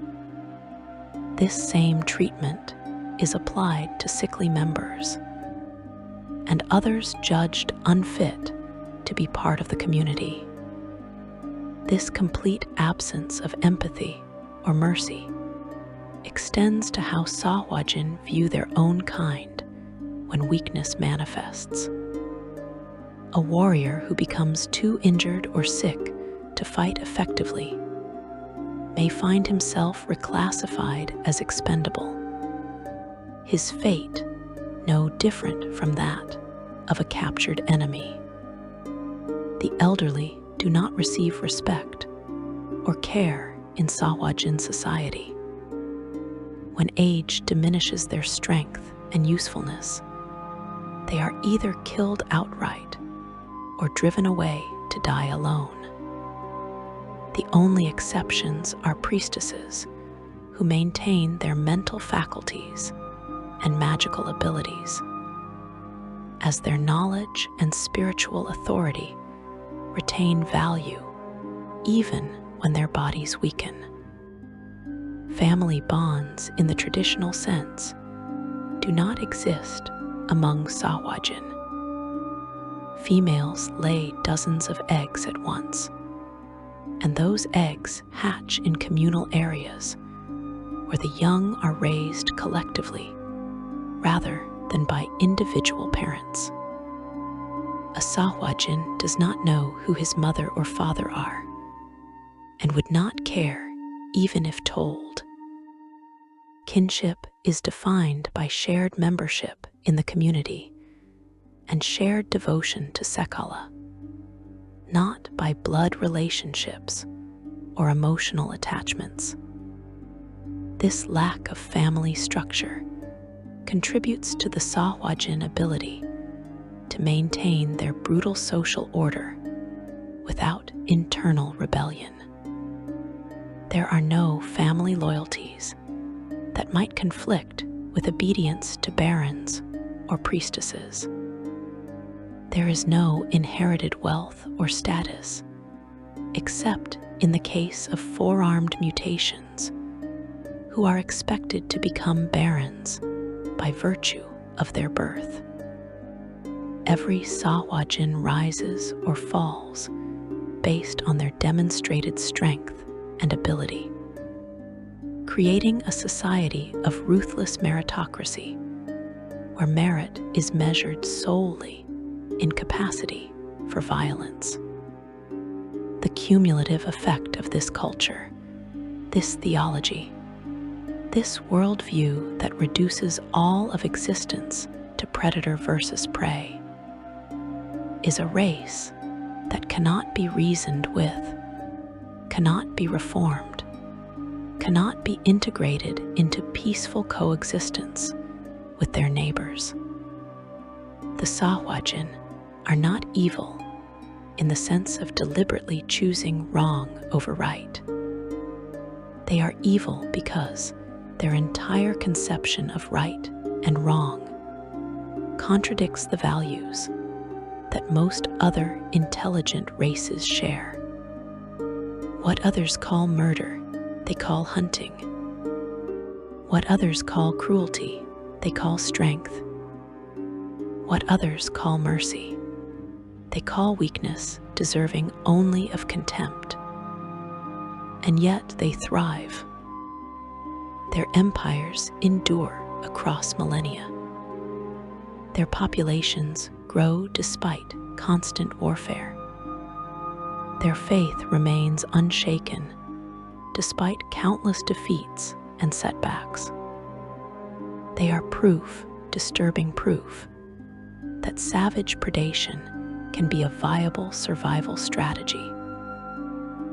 This same treatment is applied to sickly members and others judged unfit to be part of the community. This complete absence of empathy or mercy extends to how Sahuagin view their own kind when weakness manifests. A warrior who becomes too injured or sick to fight effectively may find himself reclassified as expendable, his fate no different from that of a captured enemy. The elderly do not receive respect or care in Sahuagin society. When age diminishes their strength and usefulness, they are either killed outright or driven away to die alone. The only exceptions are priestesses who maintain their mental faculties and magical abilities, as their knowledge and spiritual authority retain value even when their bodies weaken. Family bonds in the traditional sense do not exist among Sahuagin. Females lay dozens of eggs at once, and those eggs hatch in communal areas where the young are raised collectively rather than by individual parents. A Sahuagin does not know who his mother or father are, and would not care even if told. Kinship is defined by shared membership in the community and shared devotion to Sekala, not by blood relationships or emotional attachments. This lack of family structure contributes to the Sahuagin ability to maintain their brutal social order without internal rebellion. There are no family loyalties that might conflict with obedience to barons or priestesses. There is no inherited wealth or status, except in the case of four-armed mutations, who are expected to become barons by virtue of their birth. Every Sahuagin rises or falls based on their demonstrated strength and ability, creating a society of ruthless meritocracy where merit is measured solely in capacity for violence. The cumulative effect of this culture, this theology, this worldview that reduces all of existence to predator versus prey, is a race that cannot be reasoned with, cannot be reformed, cannot be integrated into peaceful coexistence with their neighbors. The Sahuagin are not evil in the sense of deliberately choosing wrong over right. They are evil because their entire conception of right and wrong contradicts the values that most other intelligent races share. What others call murder, they call hunting. What others call cruelty, they call strength. What others call mercy, they call weakness deserving only of contempt. And yet they thrive. Their empires endure across millennia. Their populations grow despite constant warfare. Their faith remains unshaken despite countless defeats and setbacks. They are proof, disturbing proof, that savage predation can be a viable survival strategy,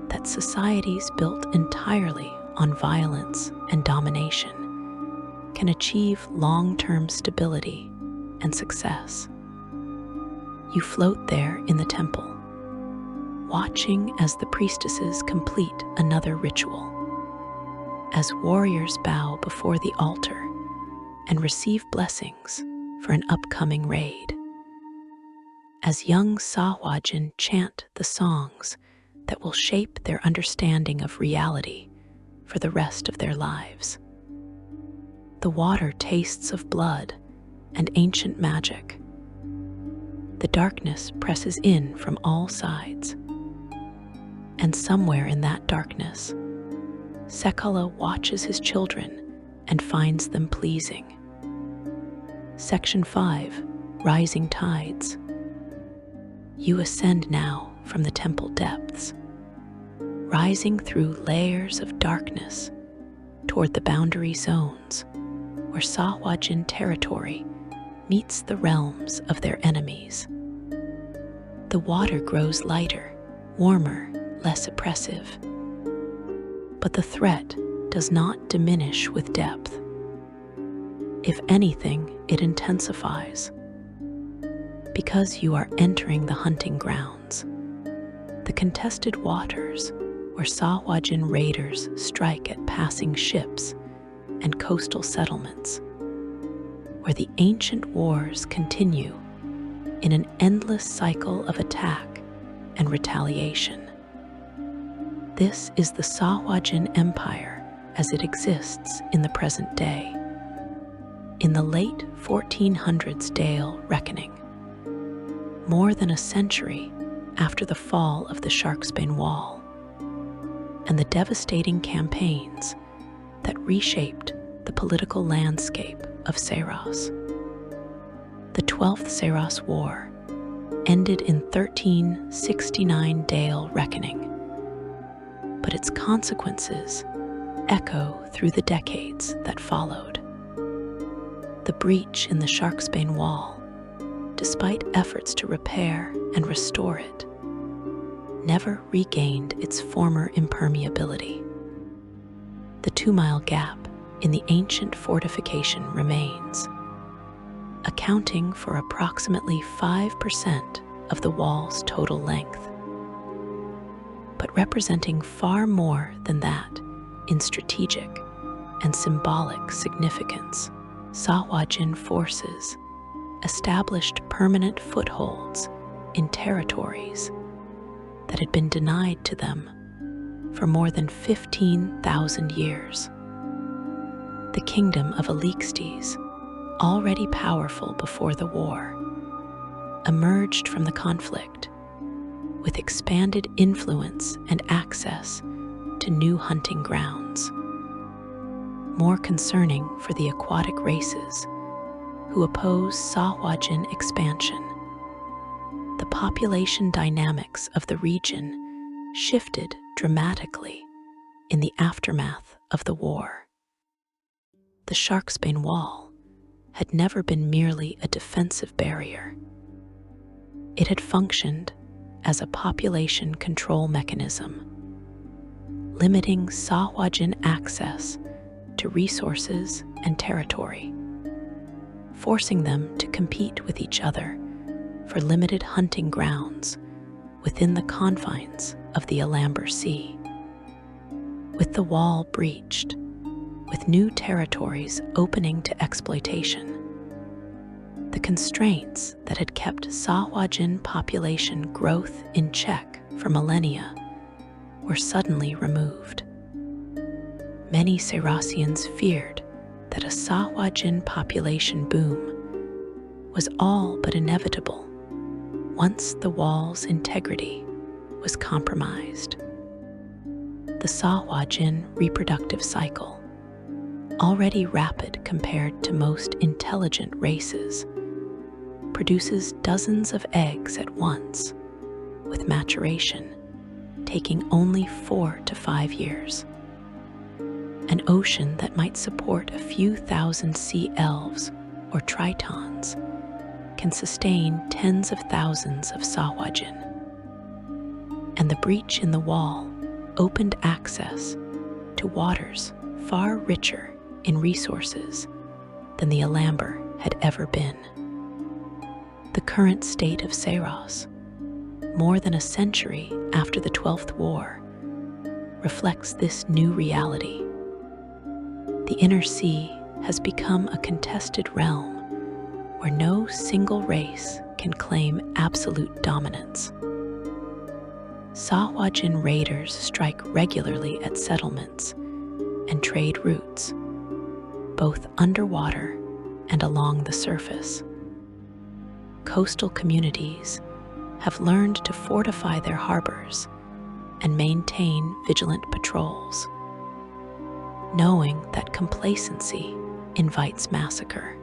that societies built entirely on violence and domination can achieve long-term stability and success. You float there in the temple, watching as the priestesses complete another ritual, as warriors bow before the altar and receive blessings for an upcoming raid, as young Sahuagin chant the songs that will shape their understanding of reality for the rest of their lives. The water tastes of blood and ancient magic. The darkness presses in from all sides. And somewhere in that darkness, Sekala watches his children and finds them pleasing. Section 5, Rising Tides. You ascend now from the temple depths, rising through layers of darkness toward the boundary zones where Sahuagin territory meets the realms of their enemies. The water grows lighter, warmer, less oppressive. But the threat does not diminish with depth. If anything, it intensifies. Because you are entering the hunting grounds, the contested waters where Sahuagin raiders strike at passing ships and coastal settlements, where the ancient wars continue in an endless cycle of attack and retaliation. This is the Sahuagin Empire as it exists in the present day. In the late 1400s Dale reckoning, more than a century after the fall of the Sharksbane Wall and the devastating campaigns that reshaped the political landscape of Saros. The 12th Saros War ended in 1369 Dale reckoning, but its consequences echo through the decades that followed. The breach in the Sharksbane Wall, despite efforts to repair and restore it, never regained its former impermeability. The 2-mile gap in the ancient fortification remains, accounting for approximately 5% of the wall's total length, but representing far more than that in strategic and symbolic significance. Sahuagin forces established permanent footholds in territories that had been denied to them for more than 15,000 years. The kingdom of Alixtes, already powerful before the war, emerged from the conflict with expanded influence and access to new hunting grounds. More concerning for the aquatic races who oppose Sahuagin expansion, the population dynamics of the region shifted dramatically in the aftermath of the war. The Sharksbane Wall had never been merely a defensive barrier. It had functioned as a population control mechanism, limiting Sahuagin access to resources and territory, forcing them to compete with each other for limited hunting grounds within the confines of the Alamber Sea. With the wall breached, with new territories opening to exploitation, the constraints that had kept Sahuagin population growth in check for millennia were suddenly removed. Many Saurasians feared that a Sahuagin population boom was all but inevitable once the wall's integrity was compromised. The Sahuagin reproductive cycle, already rapid compared to most intelligent races, produces dozens of eggs at once, with maturation taking only 4 to 5 years. An ocean that might support a few thousand sea elves or tritons can sustain tens of thousands of Sahuagin. And the breach in the wall opened access to waters far richer in resources than the Alamber had ever been. The current state of Saros, more than a century after the 12th War, reflects this new reality. The Inner Sea has become a contested realm where no single race can claim absolute dominance. Sahuagin raiders strike regularly at settlements and trade routes, both underwater and along the surface. Coastal communities have learned to fortify their harbors and maintain vigilant patrols, knowing that complacency invites massacre.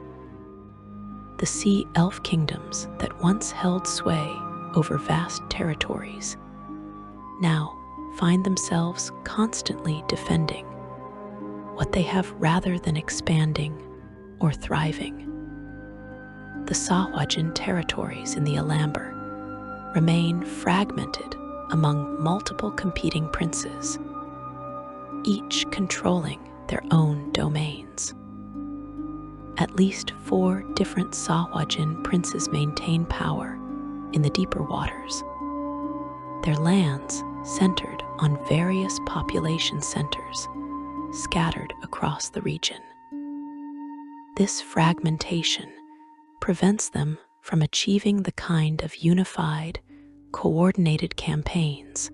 The sea elf kingdoms that once held sway over vast territories now find themselves constantly defending what they have rather than expanding or thriving. The Sahuagin territories in the Alamber remain fragmented among multiple competing princes, each controlling their own domains. At least 4 different Sahuagin princes maintain power in the deeper waters, their lands centered on various population centers scattered across the region. This fragmentation prevents them from achieving the kind of unified, coordinated campaigns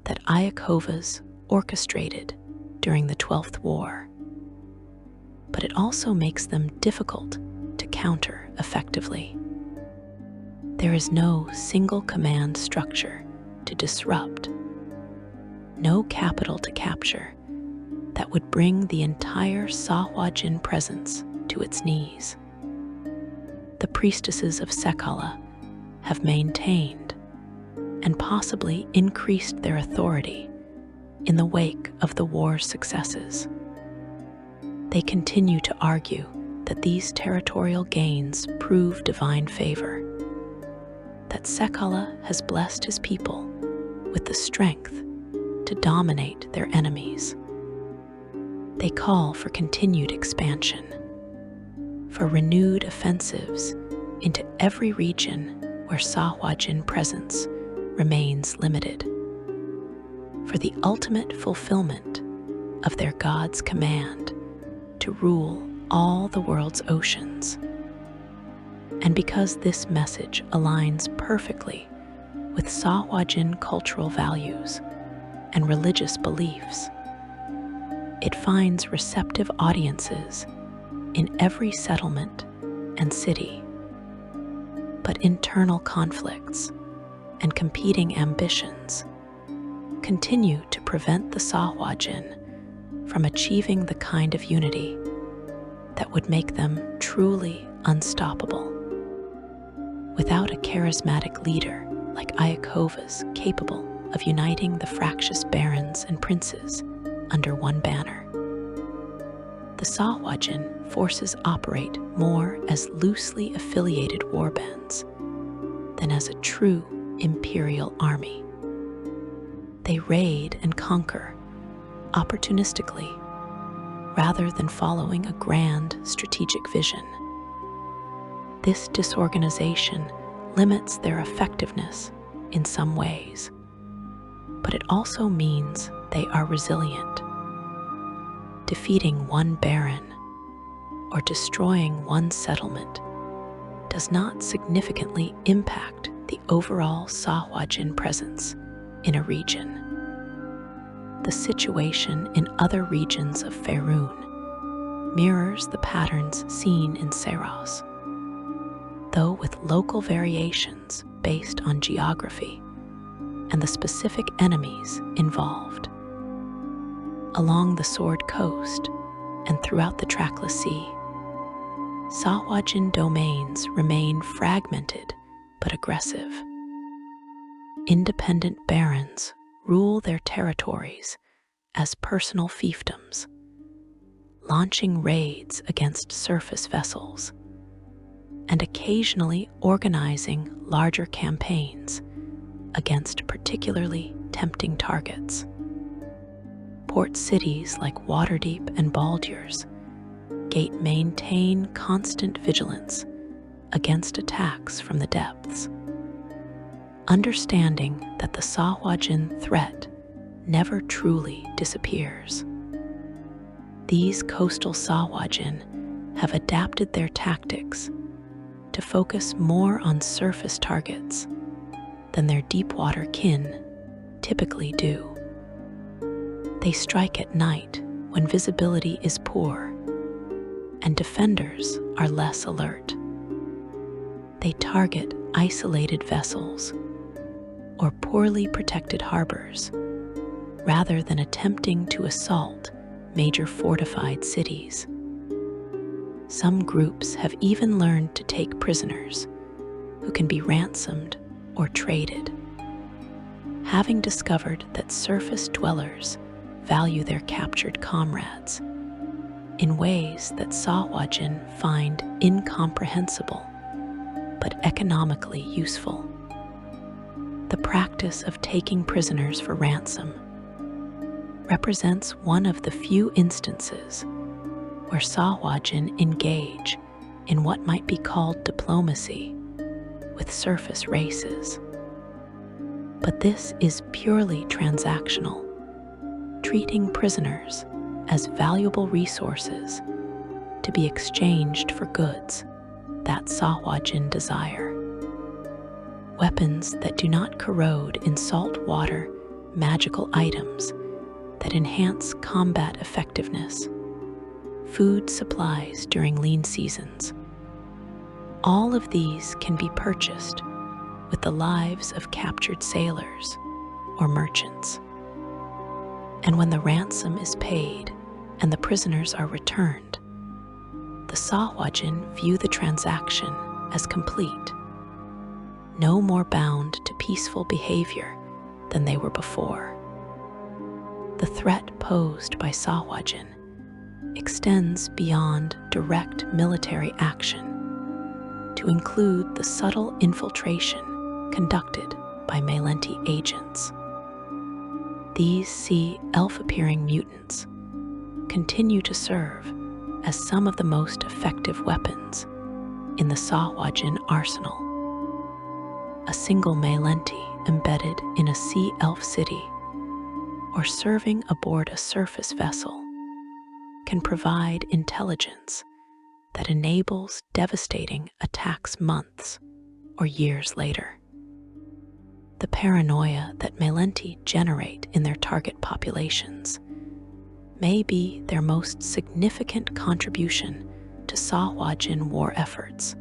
that Iakovas orchestrated during the 12th War. But it also makes them difficult to counter effectively. There is no single command structure to disrupt, no capital to capture that would bring the entire Sahuagin presence to its knees. The priestesses of Sekala have maintained and possibly increased their authority in the wake of the war's successes. They continue to argue that these territorial gains prove divine favor, that Sekala has blessed his people with the strength to dominate their enemies. They call for continued expansion, for renewed offensives into every region where Sahuagin presence remains limited, for the ultimate fulfillment of their God's command to rule all the world's oceans. And because this message aligns perfectly with Sahuagin cultural values and religious beliefs, it finds receptive audiences in every settlement and city. But internal conflicts and competing ambitions continue to prevent the Sahuagin from achieving the kind of unity that would make them truly unstoppable. Without a charismatic leader like Iakovas capable of uniting the fractious barons and princes under one banner, the Sahuagin forces operate more as loosely affiliated warbands than as a true imperial army. They raid and conquer opportunistically rather than following a grand strategic vision. This disorganization limits their effectiveness in some ways, but it also means they are resilient. Defeating one baron or destroying one settlement does not significantly impact the overall Sahuagin presence in a region. The situation in other regions of Faerun mirrors the patterns seen in Saros, though with local variations based on geography and the specific enemies involved. Along the Sword Coast and throughout the Trackless Sea, Sahuagin domains remain fragmented but aggressive. Independent barons rule their territories as personal fiefdoms, launching raids against surface vessels and occasionally organizing larger campaigns against particularly tempting targets. Port cities like Waterdeep and Baldyrs Gate maintain constant vigilance against attacks from the depths, understanding that the Sahuagin threat never truly disappears. These coastal Sahuagin have adapted their tactics to focus more on surface targets than their deep-water kin typically do. They strike at night when visibility is poor and defenders are less alert. They target isolated vessels or poorly protected harbors rather than attempting to assault major fortified cities. Some groups have even learned to take prisoners who can be ransomed or traded, having discovered that surface dwellers value their captured comrades in ways that Sahuagin find incomprehensible but economically useful. The practice of taking prisoners for ransom represents one of the few instances where Sahuagin engage in what might be called diplomacy with surface races. But this is purely transactional, treating prisoners as valuable resources to be exchanged for goods that Sahuagin desire. Weapons that do not corrode in salt water, magical items that enhance combat effectiveness, food supplies during lean seasons. All of these can be purchased with the lives of captured sailors or merchants. And when the ransom is paid and the prisoners are returned, the Sahuagin view the transaction as complete, no more bound to peaceful behavior than they were before. The threat posed by Sahuagin extends beyond direct military action to include the subtle infiltration conducted by Melenti agents. These sea elf-appearing mutants continue to serve as some of the most effective weapons in the Sahuagin arsenal. A single Melenti embedded in a sea elf city or serving aboard a surface vessel can provide intelligence that enables devastating attacks months or years later. The paranoia that Melenti generate in their target populations may be their most significant contribution to Sahuagin war efforts,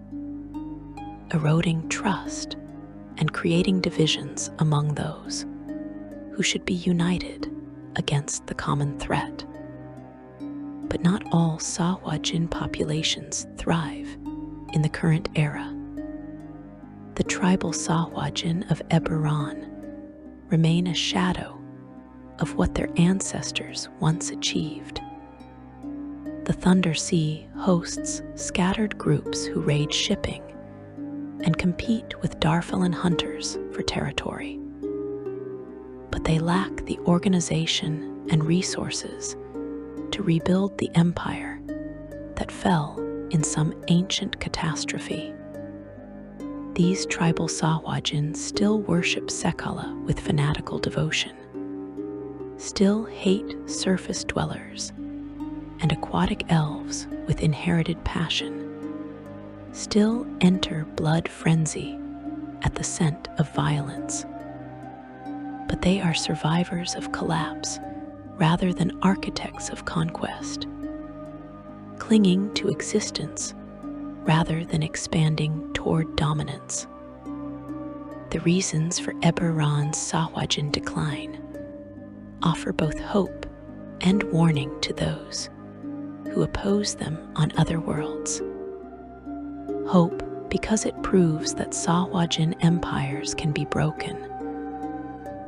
eroding trust and creating divisions among those who should be united against the common threat. But not all Sahuagin populations thrive in the current era. The tribal Sahuagin of Eberron remain a shadow of what their ancestors once achieved. The Thunder Sea hosts scattered groups who raid shipping and compete with Darfalin hunters for territory. But they lack the organization and resources to rebuild the empire that fell in some ancient catastrophe. These tribal Sahuagin still worship Sekala with fanatical devotion, still hate surface dwellers and aquatic elves with inherited passion, still enter blood frenzy at the scent of violence. But they are survivors of collapse rather than architects of conquest, clinging to existence rather than expanding toward dominance. The reasons for Eberron's Sahuagin decline offer both hope and warning to those who oppose them on other worlds. Hope because it proves that Sahuagin empires can be broken,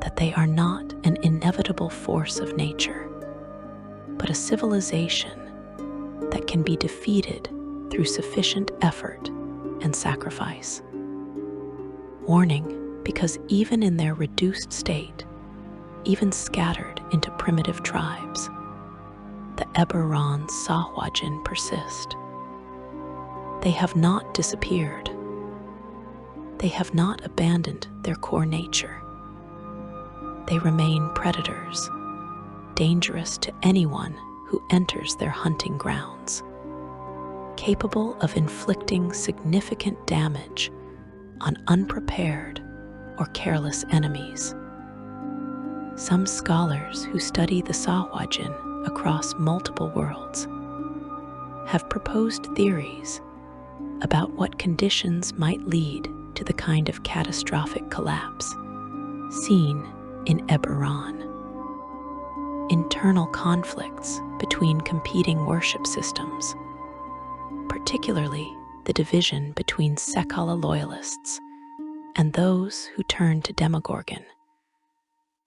that they are not an inevitable force of nature, but a civilization that can be defeated through sufficient effort and sacrifice. Warning because even in their reduced state, even scattered into primitive tribes, the Eberron Sahuagin persist. They have not disappeared. They have not abandoned their core nature. They remain predators, dangerous to anyone who enters their hunting grounds, capable of inflicting significant damage on unprepared or careless enemies. Some scholars who study the Sahuagin across multiple worlds have proposed theories about what conditions might lead to the kind of catastrophic collapse seen in Eberron. Internal conflicts between competing worship systems, particularly the division between Sekala loyalists and those who turn to Demogorgon,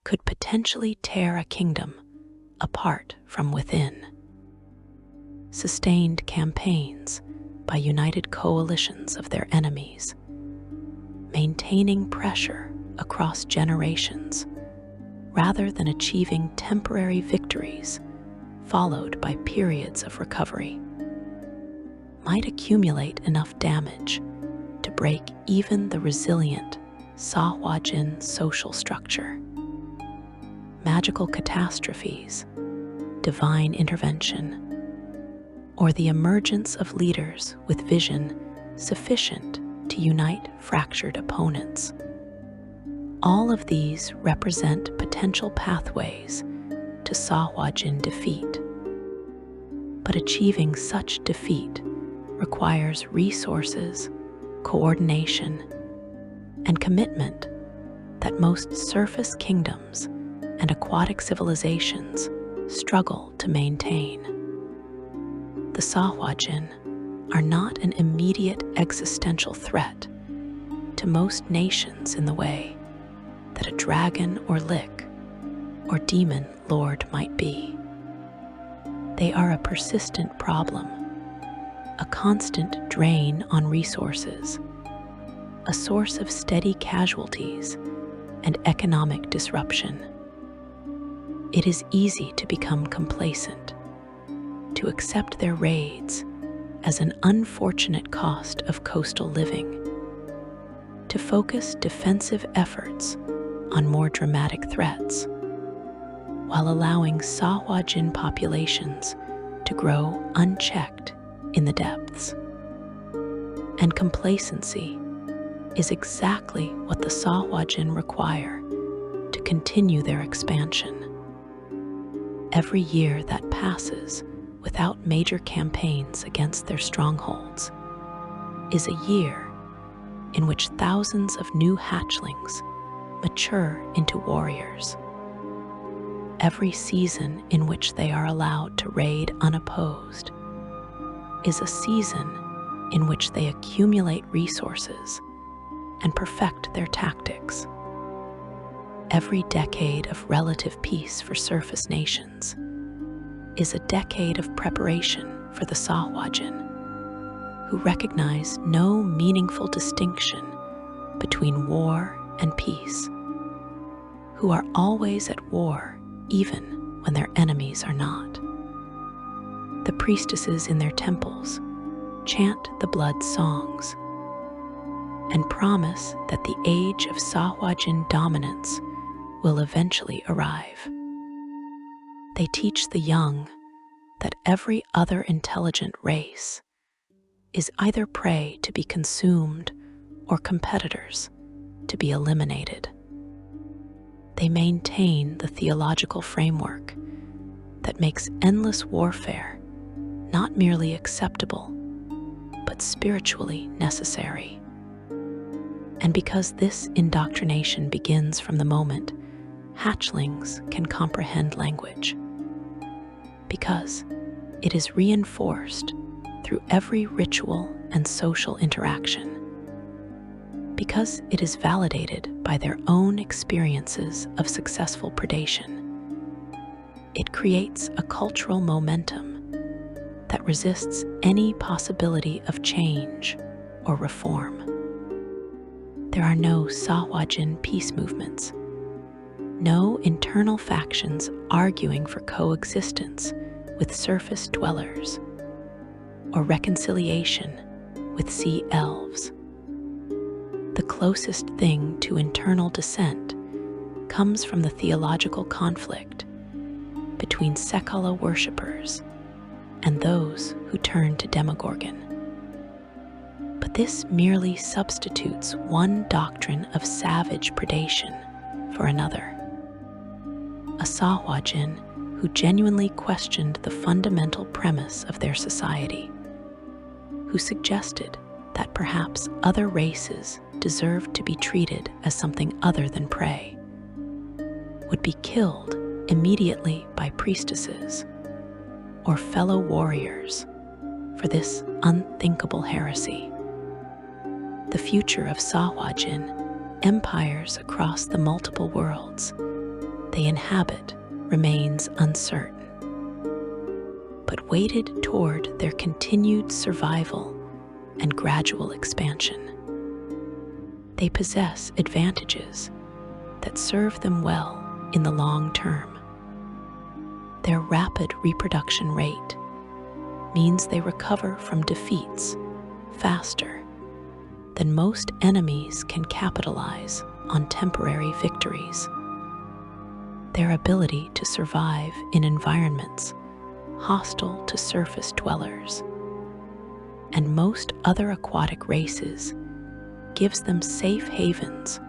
could potentially tear a kingdom apart from within. Sustained campaigns by united coalitions of their enemies, maintaining pressure across generations rather than achieving temporary victories followed by periods of recovery, might accumulate enough damage to break even the resilient Sahuagin social structure. Magical catastrophes, divine intervention, or the emergence of leaders with vision sufficient to unite fractured opponents. All of these represent potential pathways to Sahuagin defeat. But achieving such defeat requires resources, coordination, and commitment that most surface kingdoms and aquatic civilizations struggle to maintain. The Sahuagin are not an immediate existential threat to most nations in the way that a dragon or lich or demon lord might be. They are a persistent problem, a constant drain on resources, a source of steady casualties and economic disruption. It is easy to become complacent, to accept their raids as an unfortunate cost of coastal living, to focus defensive efforts on more dramatic threats, while allowing Sahuagin populations to grow unchecked in the depths. And complacency is exactly what the Sahuagin require to continue their expansion. Every year that passes without major campaigns against their strongholds is a year in which thousands of new hatchlings mature into warriors. Every season in which they are allowed to raid unopposed is a season in which they accumulate resources and perfect their tactics. Every decade of relative peace for surface nations is a decade of preparation for the Sahuagin, who recognize no meaningful distinction between war and peace, who are always at war even when their enemies are not. The priestesses in their temples chant the blood songs and promise that the age of Sahuagin dominance will eventually arrive. They teach the young that every other intelligent race is either prey to be consumed or competitors to be eliminated. They maintain the theological framework that makes endless warfare not merely acceptable, but spiritually necessary. And because this indoctrination begins from the moment hatchlings can comprehend language, because it is reinforced through every ritual and social interaction, because it is validated by their own experiences of successful predation, it creates a cultural momentum that resists any possibility of change or reform. There are no Sahuagin peace movements, no internal factions arguing for coexistence with surface dwellers, or reconciliation with sea elves. The closest thing to internal dissent comes from the theological conflict between Sekala worshippers and those who turn to Demogorgon. But this merely substitutes one doctrine of savage predation for another. A Sahuagin who genuinely questioned the fundamental premise of their society, who suggested that perhaps other races deserved to be treated as something other than prey, would be killed immediately by priestesses or fellow warriors for this unthinkable heresy. The future of Sahuagin empires across the multiple worlds they inhabit remains uncertain, but weighted toward their continued survival and gradual expansion. They possess advantages that serve them well in the long term. Their rapid reproduction rate means they recover from defeats faster than most enemies can capitalize on temporary victories. Their ability to survive in environments hostile to surface dwellers and most other aquatic races gives them safe havens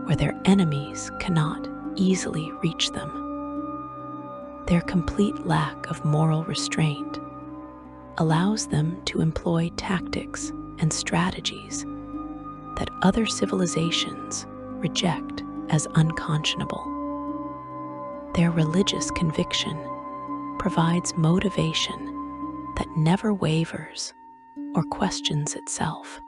where their enemies cannot easily reach them. Their complete lack of moral restraint allows them to employ tactics and strategies that other civilizations reject as unconscionable. Their religious conviction provides motivation that never wavers or questions itself.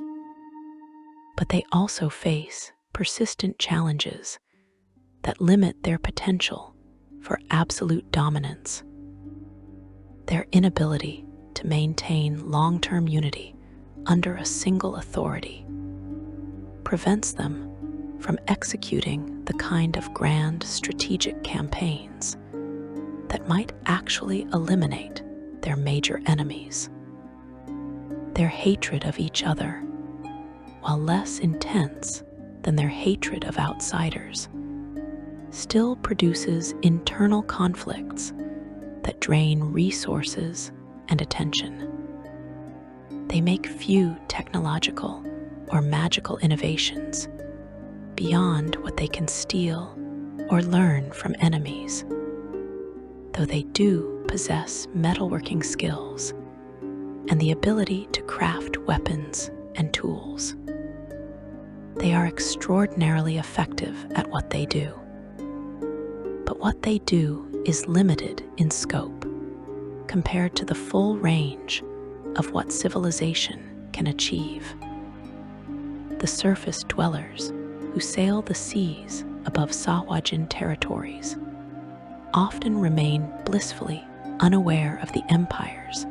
But they also face persistent challenges that limit their potential for absolute dominance. Their inability to maintain long-term unity under a single authority prevents them from executing the kind of grand strategic campaigns that might actually eliminate their major enemies. Their hatred of each other, while less intense than their hatred of outsiders, still produces internal conflicts that drain resources and attention. They make few technological or magical innovations beyond what they can steal or learn from enemies, though they do possess metalworking skills and the ability to craft weapons and tools. They are extraordinarily effective at what they do. But what they do is limited in scope compared to the full range of what civilization can achieve. The surface dwellers who sail the seas above Sahuagin territories often remain blissfully unaware of the empires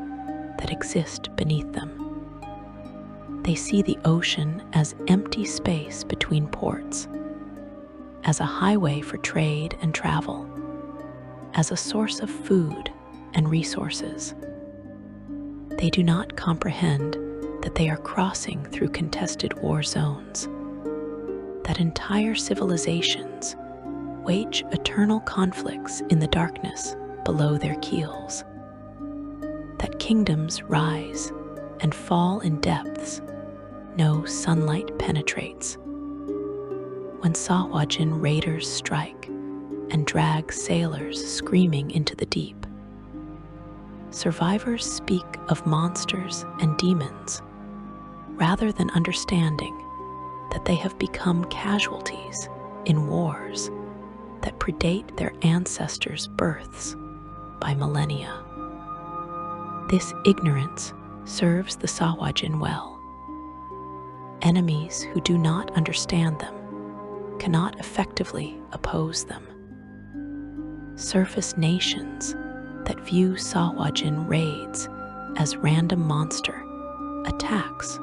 that exist beneath them. They see the ocean as empty space between ports, as a highway for trade and travel, as a source of food and resources. They do not comprehend that they are crossing through contested war zones, that entire civilizations wage eternal conflicts in the darkness below their keels, that kingdoms rise and fall in depths no sunlight penetrates. When Sahuagin raiders strike and drag sailors screaming into the deep, survivors speak of monsters and demons rather than understanding that they have become casualties in wars that predate their ancestors' births by millennia. This ignorance serves the Sahuagin well. Enemies who do not understand them cannot effectively oppose them. Surface nations that view Sahuagin raids as random monster attacks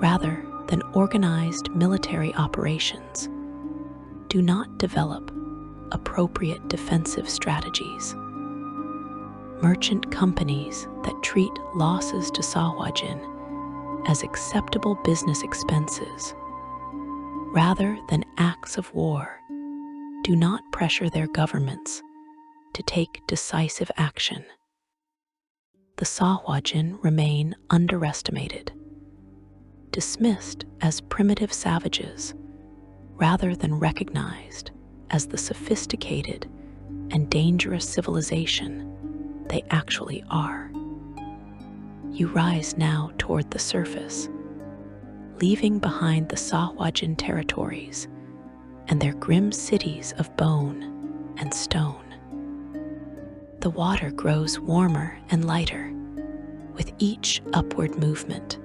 rather than organized military operations do not develop appropriate defensive strategies. Merchant companies that treat losses to Sahuagin as acceptable business expenses rather than acts of war do not pressure their governments to take decisive action. The Sahuagin remain underestimated, dismissed as primitive savages rather than recognized as the sophisticated and dangerous civilization they actually are. You rise now toward the surface, leaving behind the Sahuagin territories and their grim cities of bone and stone. The water grows warmer and lighter with each upward movement.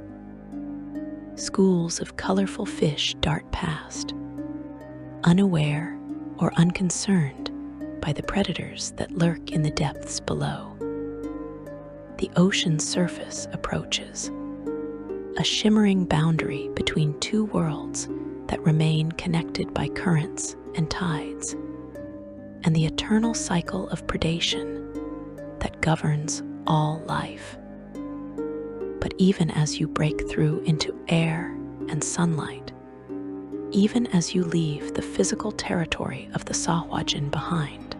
Schools of colorful fish dart past, unaware or unconcerned by the predators that lurk in the depths below. The ocean's surface approaches, a shimmering boundary between two worlds that remain connected by currents and tides, and the eternal cycle of predation that governs all life. But even as you break through into air and sunlight, even as you leave the physical territory of the Sahuagin behind,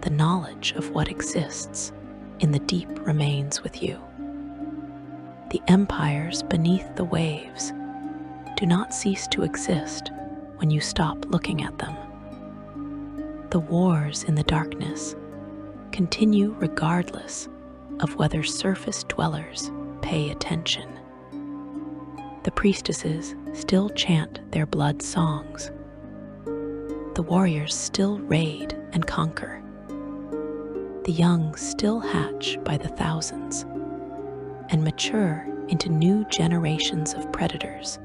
the knowledge of what exists in the deep remains with you. The empires beneath the waves do not cease to exist when you stop looking at them. The wars in the darkness continue regardless of whether surface dwellers pay attention. The priestesses still chant their blood songs. The warriors still raid and conquer. The young still hatch by the thousands and mature into new generations of predators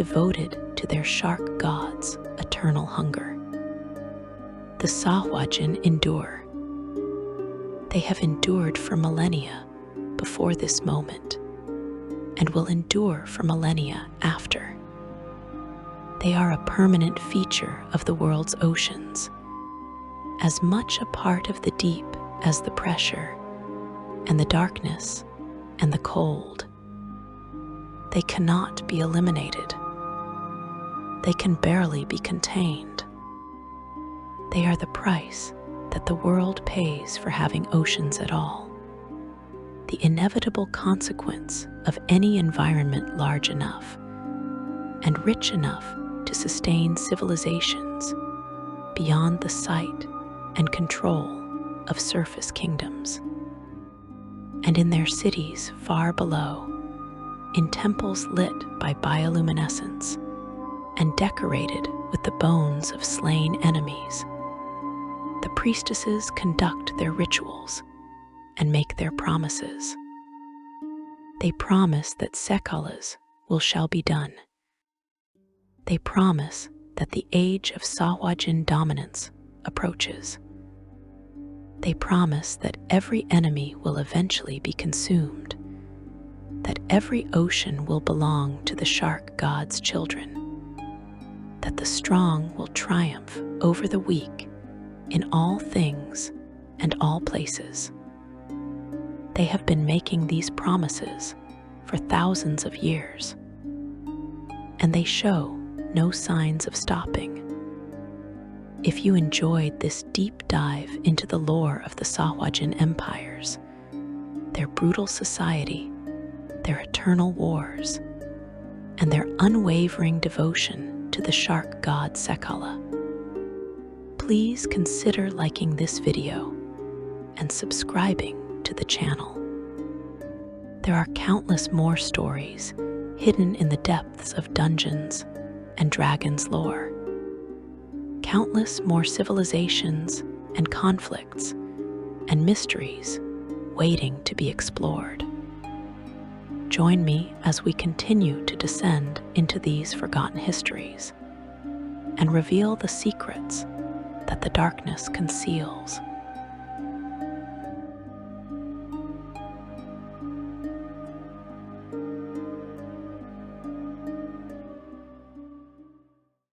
devoted to their shark god's eternal hunger. The Sahuagin endure. They have endured for millennia before this moment and will endure for millennia after. They are a permanent feature of the world's oceans, as much a part of the deep as the pressure and the darkness and the cold. They cannot be eliminated. They can barely be contained. They are the price that the world pays for having oceans at all, the inevitable consequence of any environment large enough and rich enough to sustain civilizations beyond the sight and control of surface kingdoms. And in their cities far below, in temples lit by bioluminescence and decorated with the bones of slain enemies, the priestesses conduct their rituals and make their promises. They promise that Sekalas shall be done. They promise that the age of Sahuagin dominance approaches. They promise that every enemy will eventually be consumed, that every ocean will belong to the shark god's children, that the strong will triumph over the weak in all things and all places. They have been making these promises for thousands of years, and they show no signs of stopping. If you enjoyed this deep dive into the lore of the Sahuagin empires, their brutal society, their eternal wars, and their unwavering devotion to the shark god Sekala, please consider liking this video and subscribing to the channel. There are countless more stories hidden in the depths of Dungeons and Dragons lore. Countless more civilizations and conflicts and mysteries waiting to be explored. Join me as we continue to descend into these forgotten histories and reveal the secrets that the darkness conceals.